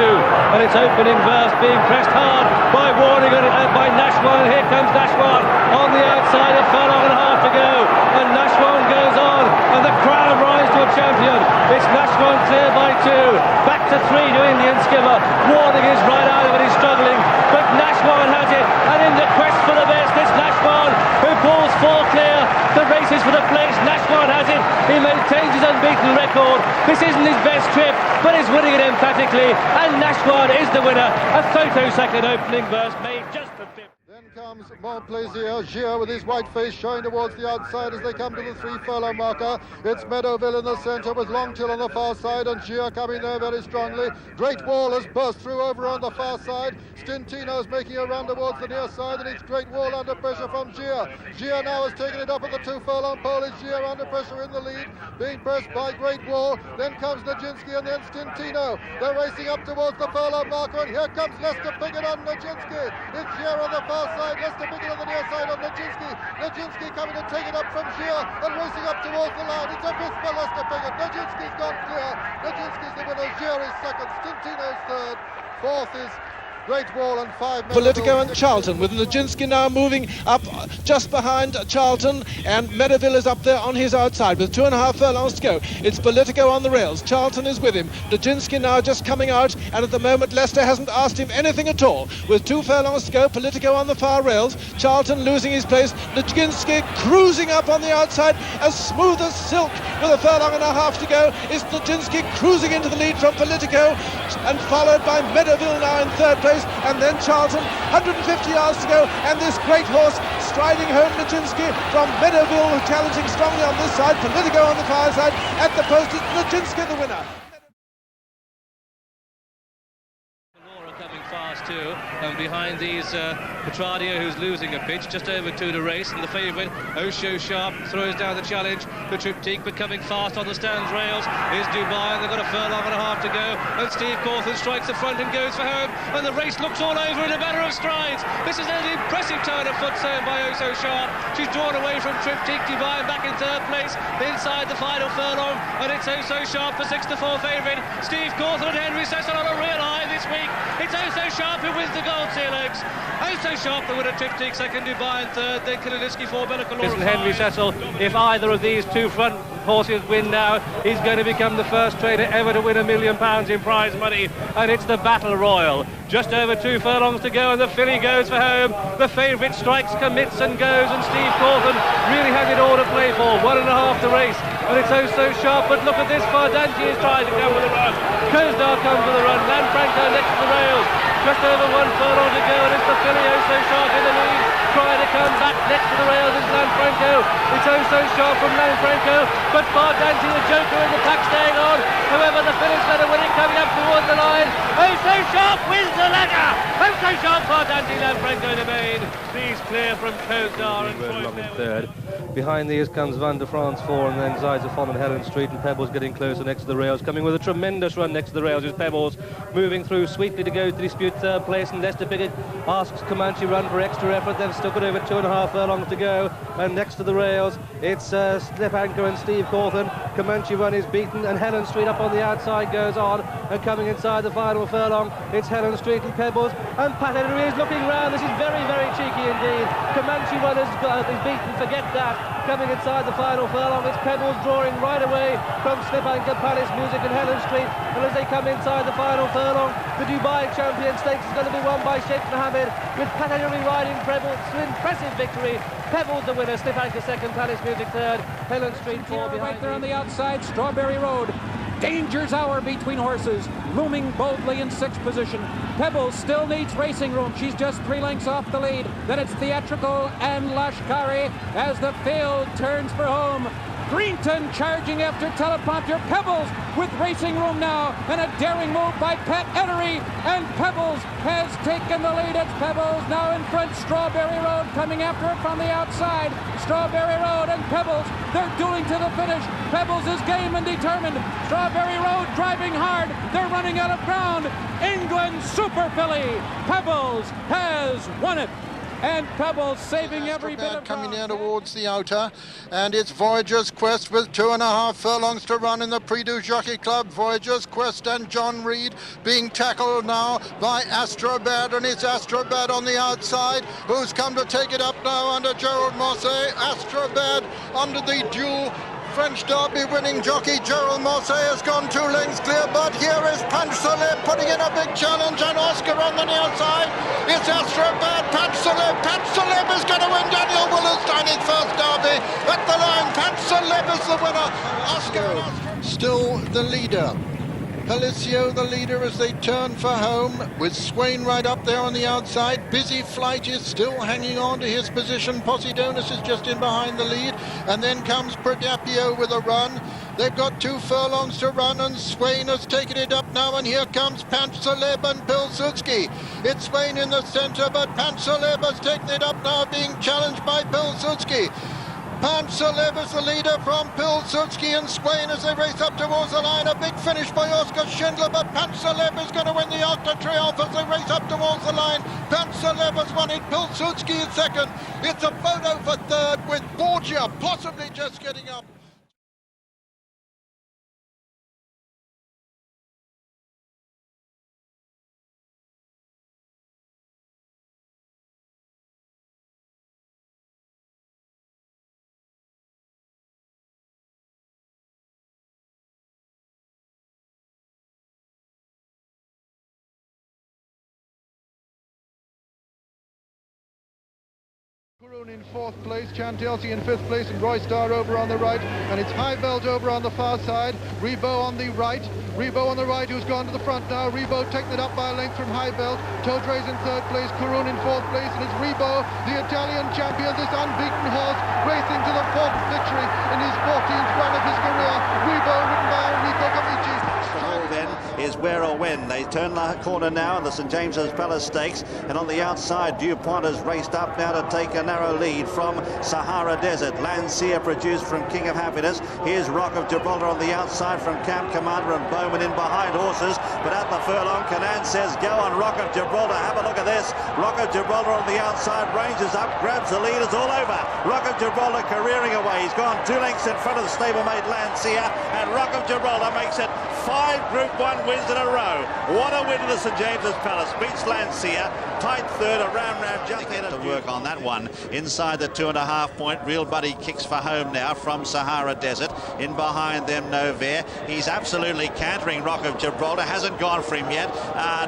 And it's opening verse being pressed hard by Warning and by Nashwan. Here comes Nashwan on the outside, 1.5 furlongs to go. And Nashwan goes on, and the crowd rise to a champion. It's Nashwan clear by 2. Back to 3 to Indian Skimmer. Warning is right out of it, he's struggling. But Nashwan has it, and in the quest for the best, it's Nashwan who pulls 4 clear. The race is for the place. Nashwan has it. He maintains his unbeaten record. This isn't his best trip, but he's winning it emphatically. And Nashwan is the winner. A photo second opening verse made just for 5th. Then comes Montplaisir with his white face showing towards the outside as they come to the 3 furlong marker. It's Meadowville in the centre with Longtill on the far side and Gier coming there very strongly. Great Wall has burst through over on the far side. Stintino's making a run towards the near side and it's Great Wall under pressure from Gier. Gier now has taken it up at the 2 furlong pole. It's Gier under pressure in the lead, being pressed by Great Wall. Then comes Nijinsky and then Stintino. They're racing up towards the furlong marker and here comes Lester Piggott on Nijinsky. It's Gier on the far side, Lester Piggott on the near side on Nijinsky. Nijinsky coming to take it up from Gier and racing up towards the line. It's a miss for Lester Piggott. Nijinsky's gone clear. Nijinsky's the winner. Gier is second. Stintino's third. Fourth is Great Wall and 5 Politico and Charlton, with Nijinsky now moving up just behind Charlton, and Meadowville is up there on his outside with 2.5 furlongs to go. It's Politico on the rails. Charlton is with him. Nijinsky now just coming out, and at the moment Leicester hasn't asked him anything at all. With 2 furlongs to go, Politico on the far rails. Charlton losing his place. Nijinsky cruising up on the outside, as smooth as silk. With 1.5 furlongs to go, it's Nijinsky cruising into the lead from Politico, and followed by Meadowville now in third place. And then Charlton, 150 yards to go, and this great horse striding home Nijinsky from Meadowville, challenging strongly on this side. Politico on the far side. At the post, it's Nijinsky the winner. Fast too, and behind these Petradio, who's losing a pitch, just over 2 to race, and the favourite Osho Sharp throws down the challenge. The Triptyque, but coming fast on the stands rails is Dubai, and they've got 1.5 furlongs to go, and Steve Cawthon strikes the front and goes for home, and the race looks all over in a matter of strides. This is an impressive turn of foot shown by Osho Sharp. She's drawn away from Triptyque. Dubai back in third place inside the final furlong, and it's Osho Sharp for 6-4 favourite. Steve Cawthon and Henry Cecil on a real high this week. It's Osho Sharp who wins the Gold Seal Oaks. Osho Sharp the winner, Triptyque second, Dubai in third, then Killinitsky 4, Bellical. Listen, Henry Cecil, if either of these 2 front horses win now, he's going to become the first trainer ever to win £1 million in prize money, and it's the Battle Royal. Just over 2 furlongs to go, and the filly goes for home. The favourite strikes, commits and goes, and Steve Cawthon really has it all to play for. 1.5 to race, and it's Osho Sharp, but look at this, Fardanti is trying to come with a run. Kozdar comes with a run, Lanfranco next to the rails. Just over 1 furlong to go, and it's the filly Osho Sharp in the lead. Trying to come back next to the rails is Lanfranco. It's Osho Sharp from Lanfranco, but Fardanti, the joker in the pack, staying on. However, the filly's going to win it, coming up towards the line. Osho Sharp wins the ladder. Osho Sharp, Fardanti, Lanfranco in the main. These clear from Kozdar and Troy in third. Behind these comes Van de France 4, and then Zizafon and Helen Street, and Pebbles getting closer next to the rails. Coming with a tremendous run next to the rails is Pebbles, moving through sweetly to go to dispute third place, and Lester Piggott asks Comanche Run for extra effort. They've still got over 2.5 furlongs to go, and next to the rails it's Slip Anchor and Steve Cawthon. Comanche Run is beaten, and Helen Street up on the outside goes on, and coming inside the final furlong it's Helen Street and Pebbles, and Pat Henry is looking round. This is very, very cheeky indeed. Comanche Run is beaten, forget that. Coming inside the final furlong, it's Pebbles drawing right away from Slip Anchor, Palace Music and Helen Street, and as they come inside the final furlong, the Dubai Champion Stakes is going to be won by Sheikh Mohammed, with Pat Henry riding Pebbles to an impressive victory. Pebbles the winner, Slip Anchor second, Palace Music third, Helen Street 4 behind. Right there on the outside, Strawberry Road. Danger's hour between horses, looming boldly in 6th position. Pebbles still needs racing room. She's just 3 lengths off the lead. Then it's Theatrical and Lashkari as the field turns for home. Greenton charging after teleprompter. Pebbles with racing room now, and a daring move by Pat Ettery, and Pebbles has taken the lead. It's Pebbles now in front. Strawberry Road coming after it from the outside. Strawberry Road and Pebbles, they're dueling to the finish. Pebbles is game and determined. Strawberry Road driving hard. They're running out of ground. England Super Filly. Pebbles has won it. And Pebbles saving every bit of coming down towards the outer, and it's Voyager's Quest with 2.5 furlongs to run in the Prix Jockey Club. Voyager's Quest and John Reed being tackled now by Astrobad, and it's Astrobad on the outside who's come to take it up now under Gerald Mosse. Astrobad under the dual French Derby winning jockey Gerald Mosse has gone 2 lengths clear, but here is Peintre Celebre putting in a big challenge, and Oscar on the near side. It's Astrobad, Peintre Celebre. Peintre Celebre is going to win Daniel Willenstein in first Derby. At the line, Peintre Celebre is the winner. Oscar still the leader. Pelicio, the leader, as they turn for home, with Swain right up there on the outside. Busy Flight is still hanging on to his position. Posidonus is just in behind the lead, and then comes Prodapio with a run. They've got 2 furlongs to run, and Swain has taken it up now, and here comes Peintre Celebre and Pilsudski. It's Swain in the centre, but Peintre Celebre has taken it up now, being challenged by Pilsudski. Peintre Celebre is the leader from Pilsudski and Swain as they race up towards the line. A big finish by Oscar Schindler, but Peintre Celebre is going to win the Arc de Triomphe as they race up towards the line. Peintre Celebre's won it, Pilsudski is second. It's a photo for third with Borgia possibly just getting up. Caroon in 4th place, Chantilly in 5th place, and Roy Star over on the right, and it's High Belt over on the far side. Ribot on the right, who's gone to the front now. Ribot taking it up by a length from High Belt. Todrey's in 3rd place, Caroon in 4th place, and it's Ribot, the Italian champion, this unbeaten horse, racing to the 4th victory in his 14th run of his career. Ribot, ridden by Enrico Gamici. Then is where or when. They turn the corner now in the St James's Palace Stakes, and on the outside DuPont has raced up now to take a narrow lead from Sahara Desert. Lancia produced from King of Happiness. Here's Rock of Gibraltar on the outside from Camp Commander and Bowman in behind horses, but at the furlong Canan says go on Rock of Gibraltar. Have a look at this. Rock of Gibraltar on the outside, ranges up, grabs the lead, it's all over. Rock of Gibraltar careering away. He's gone 2 lengths in front of the stablemate Lancia, and Rock of Gibraltar makes it 5 Group 1 wins in a row. What a win to the St James's Palace. Beats Lancia. Tight third, a round just to work on that one. Inside the 2.5 point. Real Buddy kicks for home now from Sahara Desert. In behind them, Novair. He's absolutely cantering Rock of Gibraltar. Hasn't gone for him yet.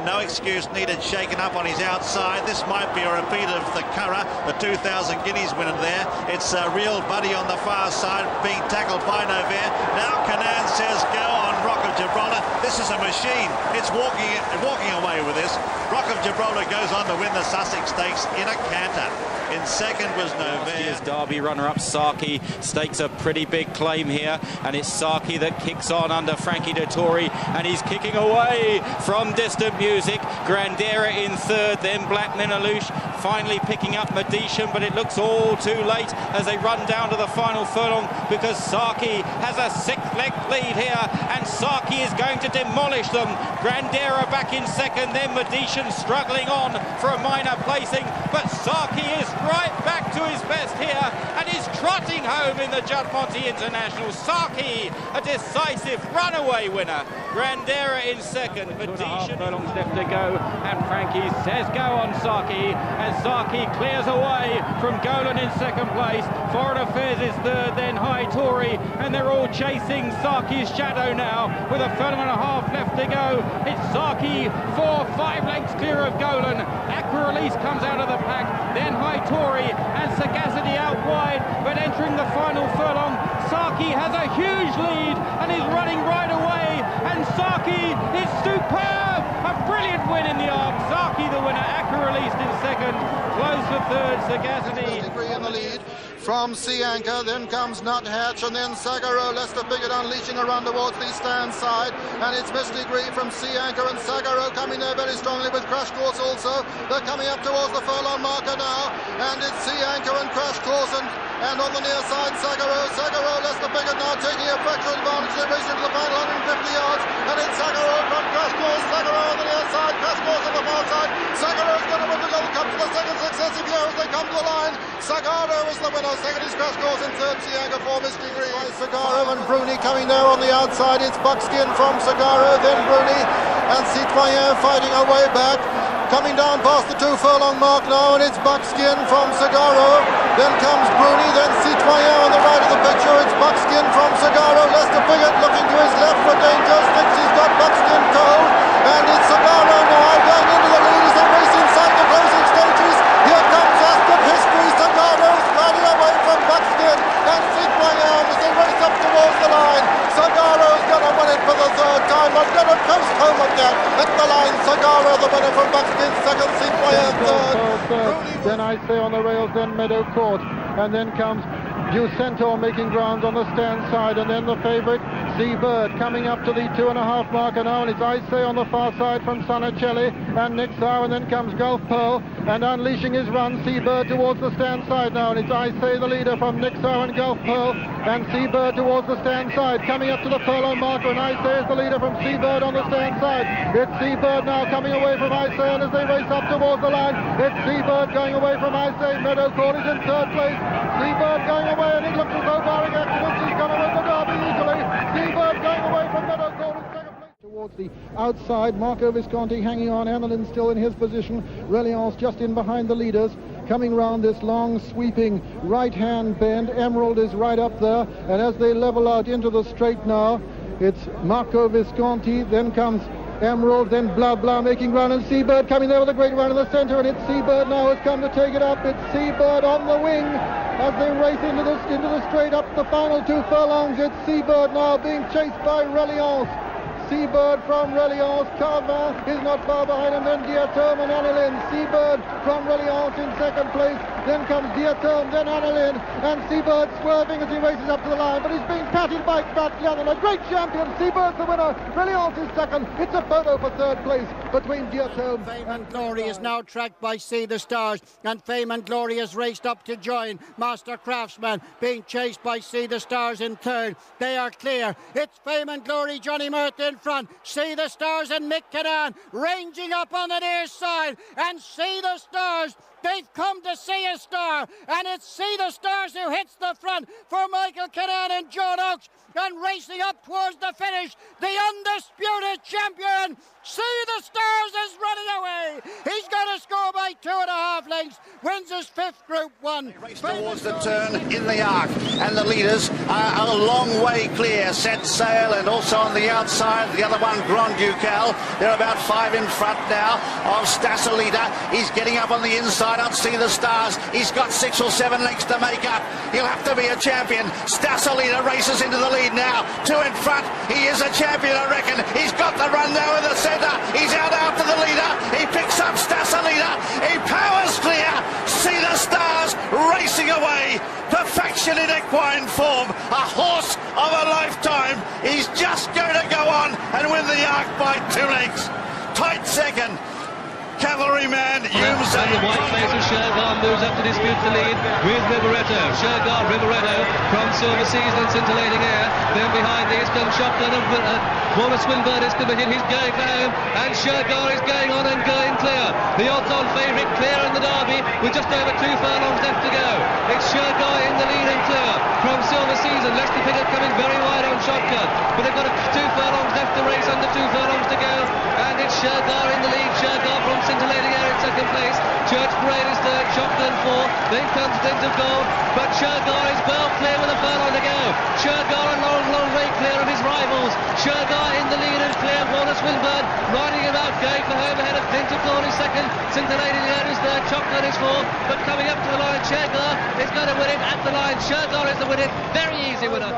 No excuse needed. Shaken up on his outside. This might be a repeat of the Curragh, the 2,000 guineas winner there. It's Real Buddy on the far side being tackled by Novair. Now Canan says go on Rock of Gibraltar. This is a machine. It's walking away with this. Rock of Gibraltar goes on to win the Sussex Stakes in a canter. In second was Novair. Derby runner-up Saki stakes a pretty big claim here, and it's Saki that kicks on under Frankie Dettori, and he's kicking away from Distant Music. Grandera in third, then Black Minalouche finally picking up Medician, but it looks all too late as they run down to the final furlong because Saki has a 6-leg lead here, and Saki is going to demolish them. Grandera back in second, then Medician struggling on for a minor placing, but Saki is right back to his best here and is trotting home in the Judd Monty International. Saki, a decisive runaway winner. Grandera in second. 2.5 furlongs left to go, and Frankie says go on Saki, and Saki clears away from Golan in second place. Foreign Affairs is third, then High Tory, and they're all chasing Saki's shadow now with a furlong and a half left to go. It's Saki 4-5 lengths clear of Golan. Aqua Release comes out of the pack, then High Tory and Sagacity out wide, but entering the final furlong, Saki has a huge lead and is running right away, and Saki is superb! A brilliant win in the Arc. Saki the winner, Aqua Released in second, close for third, Sagacity. In the lead from Sea Anchor, then comes Nuthatch, and then Sagaro, Lester Piggott unleashing a run towards the stand side, and it's Misty Green from Sea Anchor, and Sagaro coming there very strongly with Crash Course also. They're coming up towards the furlong marker now, and it's Sea Anchor and Crash Course, and on the near side Sagaro, Lester Piggott now taking a fracture advantage. They race into the final 150 yards, and it's Sagaro from Crash Course. Sagaro on the near side, Crash Course on the far side. Sagaro's going to win the Gold Cup for the second successive year as they come to the line. Sagaro is the winner. Second is Crash Course, and third Sea Anchor for Misty Green. Sagaro and Bruni coming there on the outside. It's Buckskin from Sagaro, then Bruni, and Citoyen fighting her way back. Coming down past the 2 furlong mark now, and it's Buckskin from Sagaro. Then comes Bruni, then Citoyen on the right of the picture. It's Buckskin from Sagaro. Lester Piggott looking to his left for danger. Thinks he's got Buckskin cold, and it's Sagaro now going into the lead as they race inside the closing stages. Here comes Ascot History. Sagaro's riding away from Buckskin and Citoyen as they race up towards the line. Sagaro's going to win it for the third time. Shergar the winner from Buckskin, second, Sequoia third. Then I say on the rails, then Meadow Court, and then comes Du Centaur making ground on the stand side, and then the favourite Seabird coming up to the 2.5 marker now, and it's I say on the far side from Sanacelli and Nixau, and then comes Gulf Pearl and unleashing his run, Seabird towards the stand side now, and it's I say the leader from Nixau and Gulf Pearl, and Seabird towards the stand side coming up to the furlong marker, and I say is the leader from Seabird on the stand side. It's Seabird now coming away from I say, and as they race up towards the line, it's Seabird going away from I say. Meadow Court is in third place. Seabird going away, and it looks as though barring accidents he's going to win the Derby easily. Seabird going away from Meadow Court in second place. Towards the outside, Marco Visconti hanging on, Annalyn still in his position, Reliance just in behind the leaders. Coming round this long sweeping right-hand bend, Emerald is right up there, and as they level out into the straight now, it's Marco Visconti, then comes Emerald, then Blah Blah making ground, and Seabird coming there with a great run in the centre, and it's Seabird now has come to take it up. It's Seabird on the wing as they race into the straight up the final 2 furlongs. It's Seabird now being chased by Reliance. Seabird from Reliance, Carvin is not far behind him, then Diatom and Annalyn. Seabird from Reliance in second place, then comes Diatom, then Annalyn, and Seabird swerving as he races up to the line, but he's being patted by Batlian, a great champion. Seabird's the winner, Reliance is second. It's a photo for third place between Diatom and Glory is now tracked by See the Stars, and Fame and Glory has raced up to join Master Craftsman, being chased by See the Stars in third. They are clear. It's Fame and Glory, Johnny Murth in front. See the Stars and Mick Canan ranging up on the near side, and See the Stars, they've come to see a star, and it's See the Stars who hits the front for Michael Canan and John Oakes, and racing up towards the finish, the undisputed champion, See the Stars is running away. He's going to score by 2.5 lengths, wins his 5th Group 1. Race towards the turn in the arc, and the leaders are a long way clear. Set Sail, and also on the outside, the other one, Grand Ducal. They're about 5 in front now of Stasolita. He's getting up on the inside on See the Stars. He's got 6 or 7 lengths to make up. He'll have to be a champion. Stasolita races into the lead now. 2 in front. He is a champion, I reckon. He's got the run now in the centre. He's out after the leader. He picks up Stasolita. He powers clear. See the Stars racing away. Perfection in equine form. A horse of a lifetime. He's just going to go on and win the arc by 2 lengths. Tight second. Cavalryman Humes. And the white face of Shergar moves up to dispute the lead with Riboretto. Shergar, Riboretto from Silver Seas and Scintillating Air. Then behind these comes Shotgun and Wallace Swinburne is committed. He's going for home, and Shergar is going on and going clear. The odds-on favourite clear in the Derby with just over 2 furlongs left to go. It's Shergar in the lead and clear from Silver Seas, and Lester Piggott coming very wide on Shotgun. But they've got 2 furlongs left to race, under 2 furlongs to go, and it's Shergar in the lead. Shergar from Scintillating Air in second place. Church Parade is third, Shotgun 4, then comes Glint of Gold, but Shergar is well clear with a furlong to go. Shergar a long way clear of his rivals. Shergar in the lead and clear. Wallace Swinburne riding him out, going for home ahead of Glint of Gold is second, Scintillating Air is third, Shotgun is 4, but coming up to the line, Shergar is going to win it at the line. Shergar is the winner, very easy winner.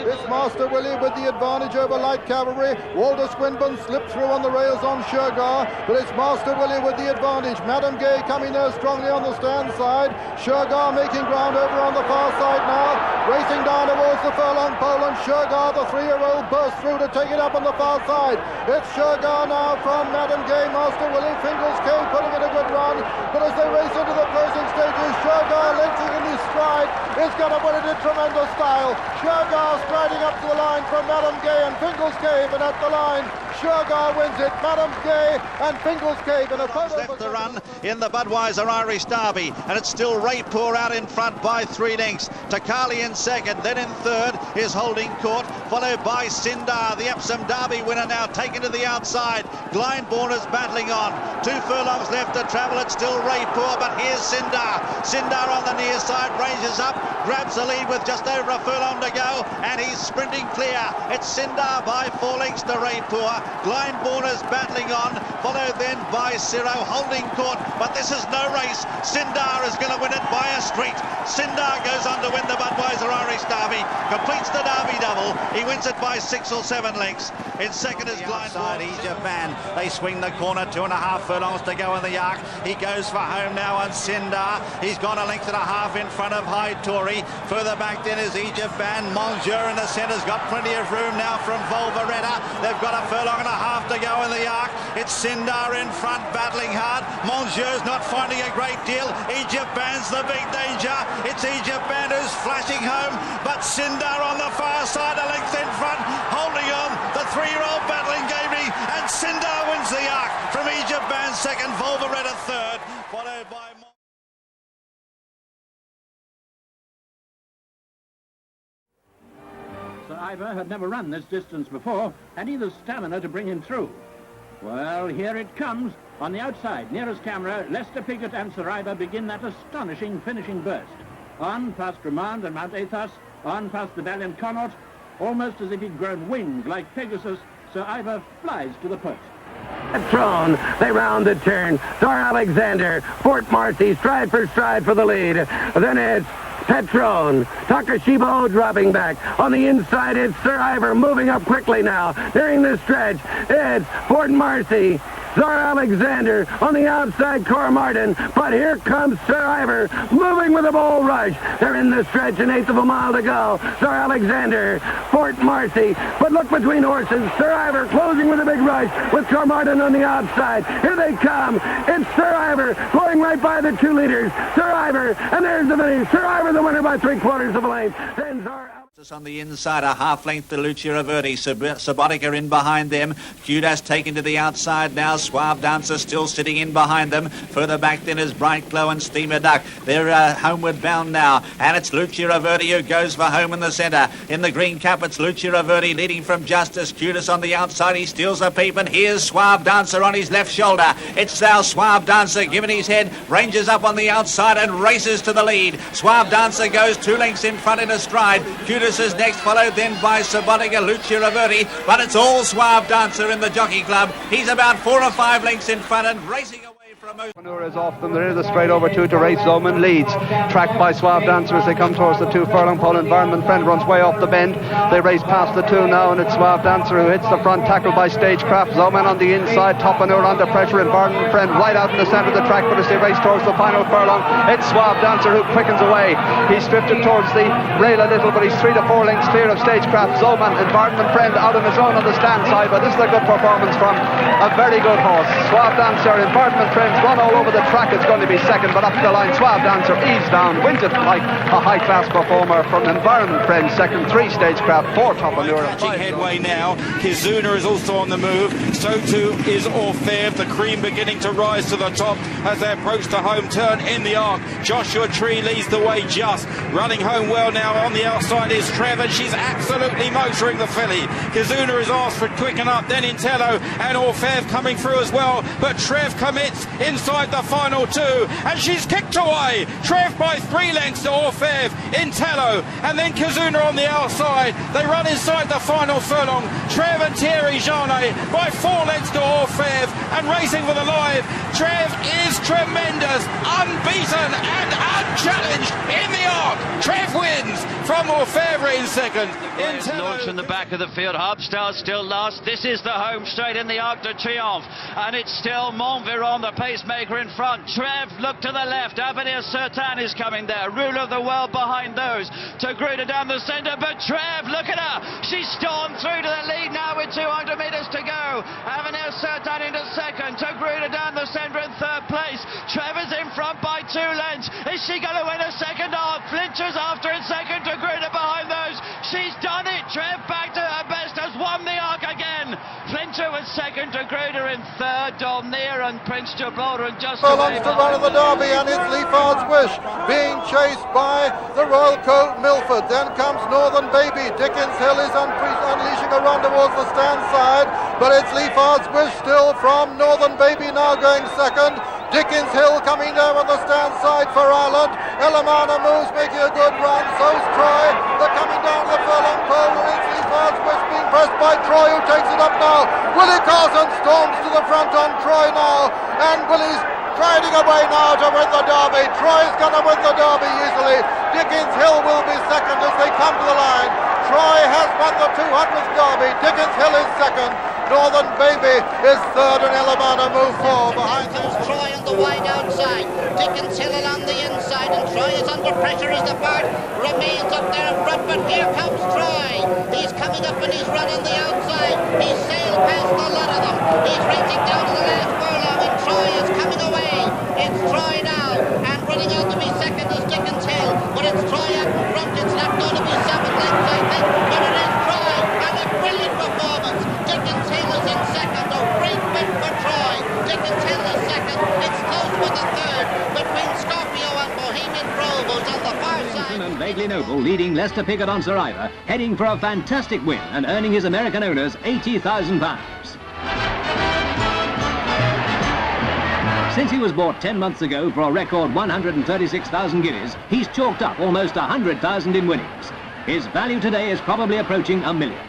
It's Master Willie with the advantage over Light Cavalry. Walter Swinburne slipped through on the rails on Shergar, but it's Master Willie with the advantage. Madam Gay coming there strongly on the stand side. Shergar making ground over on the far side now, racing down towards the furlong pole, and Shergar, the 3-year-old, burst through to take it up on the far side. It's Shergar now from Madam Gay, Master Willie, Fingles Cave putting in a good run, but as they race into the closing stages, Shergar lengthing in his stride is going to win it in tremendous style. Shergar striding up to the line from Madam Gay and Fingles Cave, and at the line Shergar wins it. Madam Gay and Fingles Cave in a photo. Left to run in the Budweiser Irish Derby, and it's still Raypour out in front by 3 lengths. Takali in second, then in third is Holding Court, followed by Sindar, the Epsom Derby winner, now taken to the outside. Glyndebourne is battling on. 2 furlongs left to travel. It's still Raypour, but here's Sindar. Sindar on the near side ranges up, grabs the lead with just over a furlong to go, and he's sprinting clear. It's Sindar by 4 lengths to Raypour. Blindborners battling on, followed then by Ciro, holding court, but this is no race. Sindar is going to win it by a street. Sindar goes on to win the Budweiser Irish Derby, completes the Derby double. He wins it by 6 or 7 lengths. In second is Blindborn. Japan. They swing the corner, 2.5 furlongs to go in the arc. He goes for home now on Sindar. He's gone a length and a half in front of High Tory. Further back then is Japan. Montjeu in the centre's got plenty of room now from Volveretta. They've got a furlong and a half to go in the arc. It's Sindar in front, battling hard. Montjeu's not finding a great deal. Japan's the big danger. It's Japan who's flashing home, but Sindar on the far side, a length in front, holding on. The 3-year-old battling Gamey, and Sindar wins the arc from Japan second, Volveretta third, followed by... Sir Ivor had never run this distance before, and he the stamina to bring him through. Well, here it comes. On the outside, nearest camera, Lester Piggott and Sir Ivor begin that astonishing finishing burst. On past Romand and Mount Athos, on past the valiant Connaught, almost as if he'd grown wings like Pegasus, Sir Ivor flies to the post. Thrown, they round the turn. Sir Alexander, Fort Marcy, stride for the lead. Then it's Petron, Takashibo dropping back. On the inside, it's Sir Ivor moving up quickly now. Nearing the stretch, it's Fort Marcy. Sir Alexander on the outside, Cor Martin, but here comes Sir Ivor moving with a bold rush. They're in the stretch, an eighth of a mile to go. Sir Alexander, Fort Marcy, but look between horses. Sir Ivor closing with a big rush with Cor Martin on the outside. Here they come. It's Sir Ivor going right by the 2 leaders. Sir Ivor, and there's the finish. Sir Ivor the winner by 3/4 of a length. Then Sir on the inside, a half length to Lucia Averti. Subotica in behind them. Kudas taken to the outside now. Suave Dancer still sitting in behind them. Further back then is Bright Glow and Steamer Duck. They're homeward bound now, and it's Lucia Averti who goes for home in the centre. In the green cap, it's Lucia Averti leading from Justice. Kudas on the outside. He steals a peep, and here's Suave Dancer on his left shoulder. It's now Suave Dancer giving his head, ranges up on the outside and races to the lead. Suave Dancer goes 2 lengths in front in a stride. Kudas is next, followed then by Subotica, Lucia Averti, but it's all Suave Dancer in the Jockey Club. He's about 4 or 5 lengths in front and racing away from most. Manure is off them. There is a straight over 2 to race. Zoman leads, tracked by Suave Dancer as they come towards the 2 furlong pole. Environment Friend runs way off the bend. They race past the 2 now, and it's Suave Dancer who hits the front, tackled by Stagecraft. Zoman on the inside, Top Manure under pressure. Environment Friend right out in the centre of the track, but as they race towards the final furlong, it's Suave Dancer who quickens away. He's drifted towards the rail a little, but he's 3 to 4 lengths clear of Stagecraft. Zoman, Environment Friend out on his own on the stand side, but this is a good performance from a very good horse. Suave Dancer, Environment Friend's run all over the track. It's going to be second, but up the line, Suave Dancer eased down, wins it like a high-class performer from Environment Friend. Second, 3 Stagecraft, 4 Top Manure. Catching headway now. Kizuna is also on the move. So too is Orfev. The cream beginning to rise to the top as they approach the home turn in the arc. Joshua Tree leads the way just. Running home well now on the outside is Treve, and she's absolutely motoring the filly. Kizuna is asked for quicken up, then Intello and Orfev coming through as well, but Treve commits inside the final 2, and she's kicked away. Treve by 3 lengths to Orfev, Intello, and then Kizuna on the outside. They run inside the final furlong. Treve and Thierry Janet by 4 lengths to Orfev, and racing for the live. Treve is tremendous, unbeaten and unchallenged in the arc. Treve wins from Orfev in second. Launched in the back of the field. Hubstar still last. This is the home straight in the Arc de Triomphe, and it's still Montviron, the pacemaker, in front. Treve, look to the left. Avenir Certain is coming there. Rule of the World behind those. Tagruda down the centre, but Treve, look at her. She's stormed through to the lead now with 200 metres to go. Avenir Certain into second. Tagruda down the centre in third place. Treve is in front by 2 lengths. Is she going to win a second half? Flinchers after in second. Tagruda behind those. She's done it. Treve back to her best, has won the arc again. Flincher was second, Tagruda in third, Dolnir and Prince Gibraltar and just furlongs to run of the Derby, and it's Leafard's Wish being chased by the Royal Colt Milford. Then comes Northern Baby. Dickens Hill is unleashing a run towards the stand side, but it's Leafard's Wish still from Northern Baby now going second. Dickens Hill coming down on the stand side for Ireland. Elamana moves, making a good run. So's Troy. They're coming down the furlong pole. Rinsey fast west being pressed by Troy, who takes it up now. Willie Carson storms to the front on Troy now, and Willie's striding away now to win the Derby. Troy's going to win the Derby easily. Dickens Hill will be second as they come to the line. Troy has won the 200th Derby. Dickens Hill is second. Northern Baby is third, and Elamana move four behind them. Troy on the wide outside. Dickens Hill along the inside, and Troy is under pressure as the part remains up there in front. But here comes Troy. He's coming up and he's running the outside. He's sailed past a lot of them. He's racing down to the last furlong, and Troy is coming away. It's Troy now, and running out to be second is Dickens Hill. But it's Troy up in front. It's not going to be 7 lengths, I think, but it is Troy, and a brilliant performance. Dickens Hill is in second. A great win for Troy. Dickens Hill is second. It's close for the third between Scorpio and Bohemian Grove, who's on the far side. And Vaguely Noble leading Lester Piggott on Survivor, heading for a fantastic win and earning his American owners £80,000. Since he was bought 10 months ago for a record 136,000 guineas, he's chalked up almost 100,000 in winnings. His value today is probably approaching £1 million.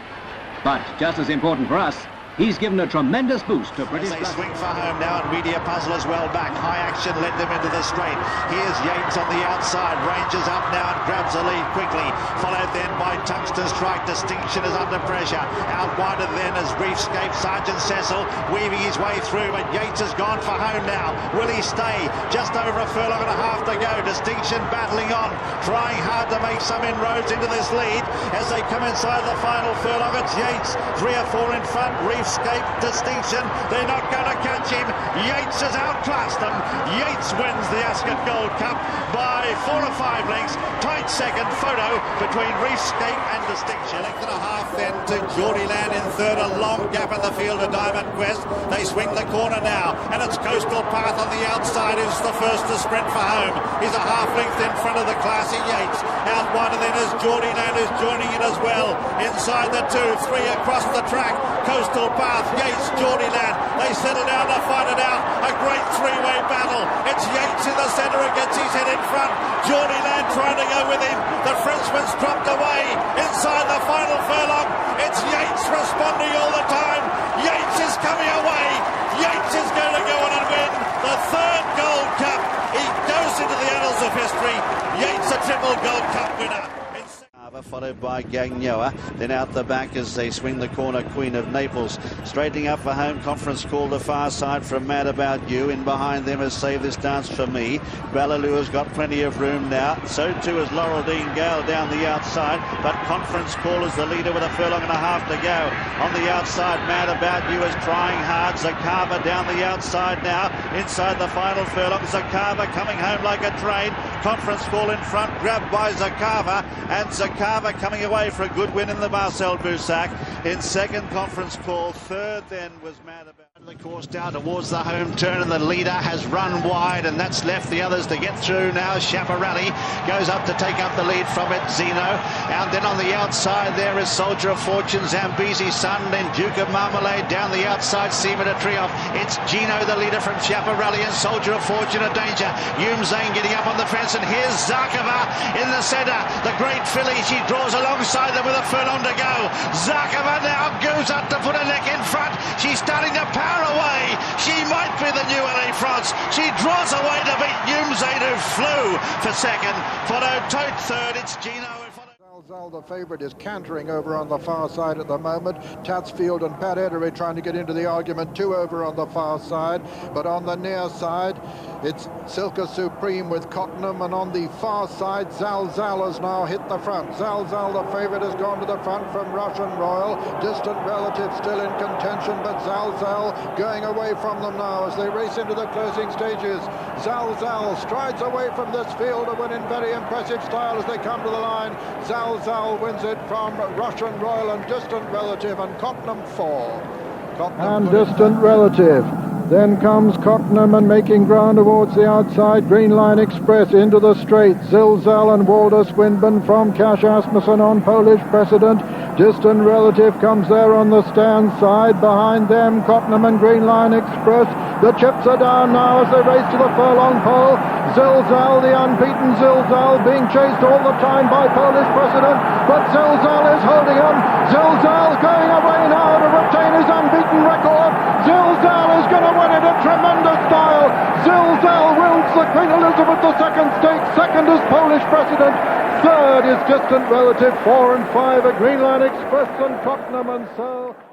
But just as important for us, he's given a tremendous boost to British. They swing for home now, and Media Puzzle as well back. High action led them into the straight. Here's Yates on the outside, ranges up now and grabs the lead quickly. Followed then by Tungsten Strike. Distinction is under pressure. Out wider then as Reefscape, Sergeant Cecil weaving his way through, but Yates has gone for home now. Will he stay? Just over a furlong and a half to go. Distinction battling on, trying hard to make some inroads into this lead as they come inside the final furlong. It's Yates, 3 or 4 in front. Reefscape, Distinction, they're not going to catch him. Yates has outclassed them. Yates wins the Ascot Gold Cup by 4 or 5 lengths. Tight second. Photo between Reefscape and Distinction. Length and a half then to Geordieland in third. A long gap in the field of Diamond Quest. They swing the corner now, and it's Coastal Path on the outside who's the first to sprint for home. He's a half length in front of the classy Yates. Out wider then is Geordieland, who's joining in as well. Inside the 2-3 across the track. Coastal Path, Yates, Geordieland. They settle down to fight it out. A great 3-way battle. It's Yates in the centre and gets his head in front. Geordieland trying to go with him. The Frenchman's dropped away inside the final furlong. It's Yates responding all the time. Yates is coming away. Yates is going to go on and win the 3rd Gold Cup. He goes into the annals of history. Yates, a triple Gold Cup winner. Followed by Gagnoa, then out the back as they swing the corner, Queen of Naples. Straightening up for home, Conference Call the far side from Mad About You. In behind them is Save This Dance For Me. Ballaloo has got plenty of room now. So too is Laurel Dean Gale down the outside, but Conference Call is the leader with a furlong and a half to go. On the outside, Mad About You is trying hard. Zakava down the outside now. Inside the final furlong, Zakava coming home like a train. Conference Call in front, grabbed by Zakava, and Zakava coming away for a good win in the Marcel Boussac. In second, Conference Call. Third then was Mad About the course down towards the home turn, and the leader has run wide, and that's left the others to get through now. Chaparralli goes up to take up the lead from it, Zeno. And then on the outside there is Soldier of Fortune, Zambezi Sun, then Duke of Marmalade down the outside, Seaman to Trioff. It's Gino, the leader from Chaparralli, and Soldier of Fortune a danger. Hume Zane getting up on the fence, and here's Zakova in the centre. The great filly, she draws alongside them with a furlong to go. Zakova now goes up to put her neck in front. She's starting to power away. She might be the new Allez France. She draws away to beat Humzade, who flew for second. Foto Tote third. It's Gino. Zal, the favourite, is cantering over on the far side at the moment. Tatsfield and Pat Edery trying to get into the argument, 2 over on the far side. But on the near side, it's Silka Supreme with Cottenham, and on the far side, Zal has now hit the front. Zal, the favourite, has gone to the front from Russian Royal. Distant relative still in contention, but Zal going away from them now as they race into the closing stages. Zal strides away from this field and win in very impressive style as they come to the line. Zal wins it from Russian Royal and Distant Relative, and Cottenham 4. And Distant Relative Then comes Cottenham and making ground towards the outside. Green Line Express into the straight. Zilzal and Walder Swinburne from Cash Asmussen on Polish precedent. Distant Relative comes there on the stand side. Behind them, Cottenham and Green Line Express. The chips are down now as they race to the furlong pole. Zilzal, the unbeaten Zilzal, being chased all the time by Polish precedent, but Zilzal is holding him. Zilzal going away now to retain his unbeaten record. Zilzal is going to win it in tremendous style. Zilzal wins the Queen Elizabeth II Stakes. Second is Polish precedent. Third is Distant Relative. 4 and 5 are Green Line Express and Tottenham and Searle.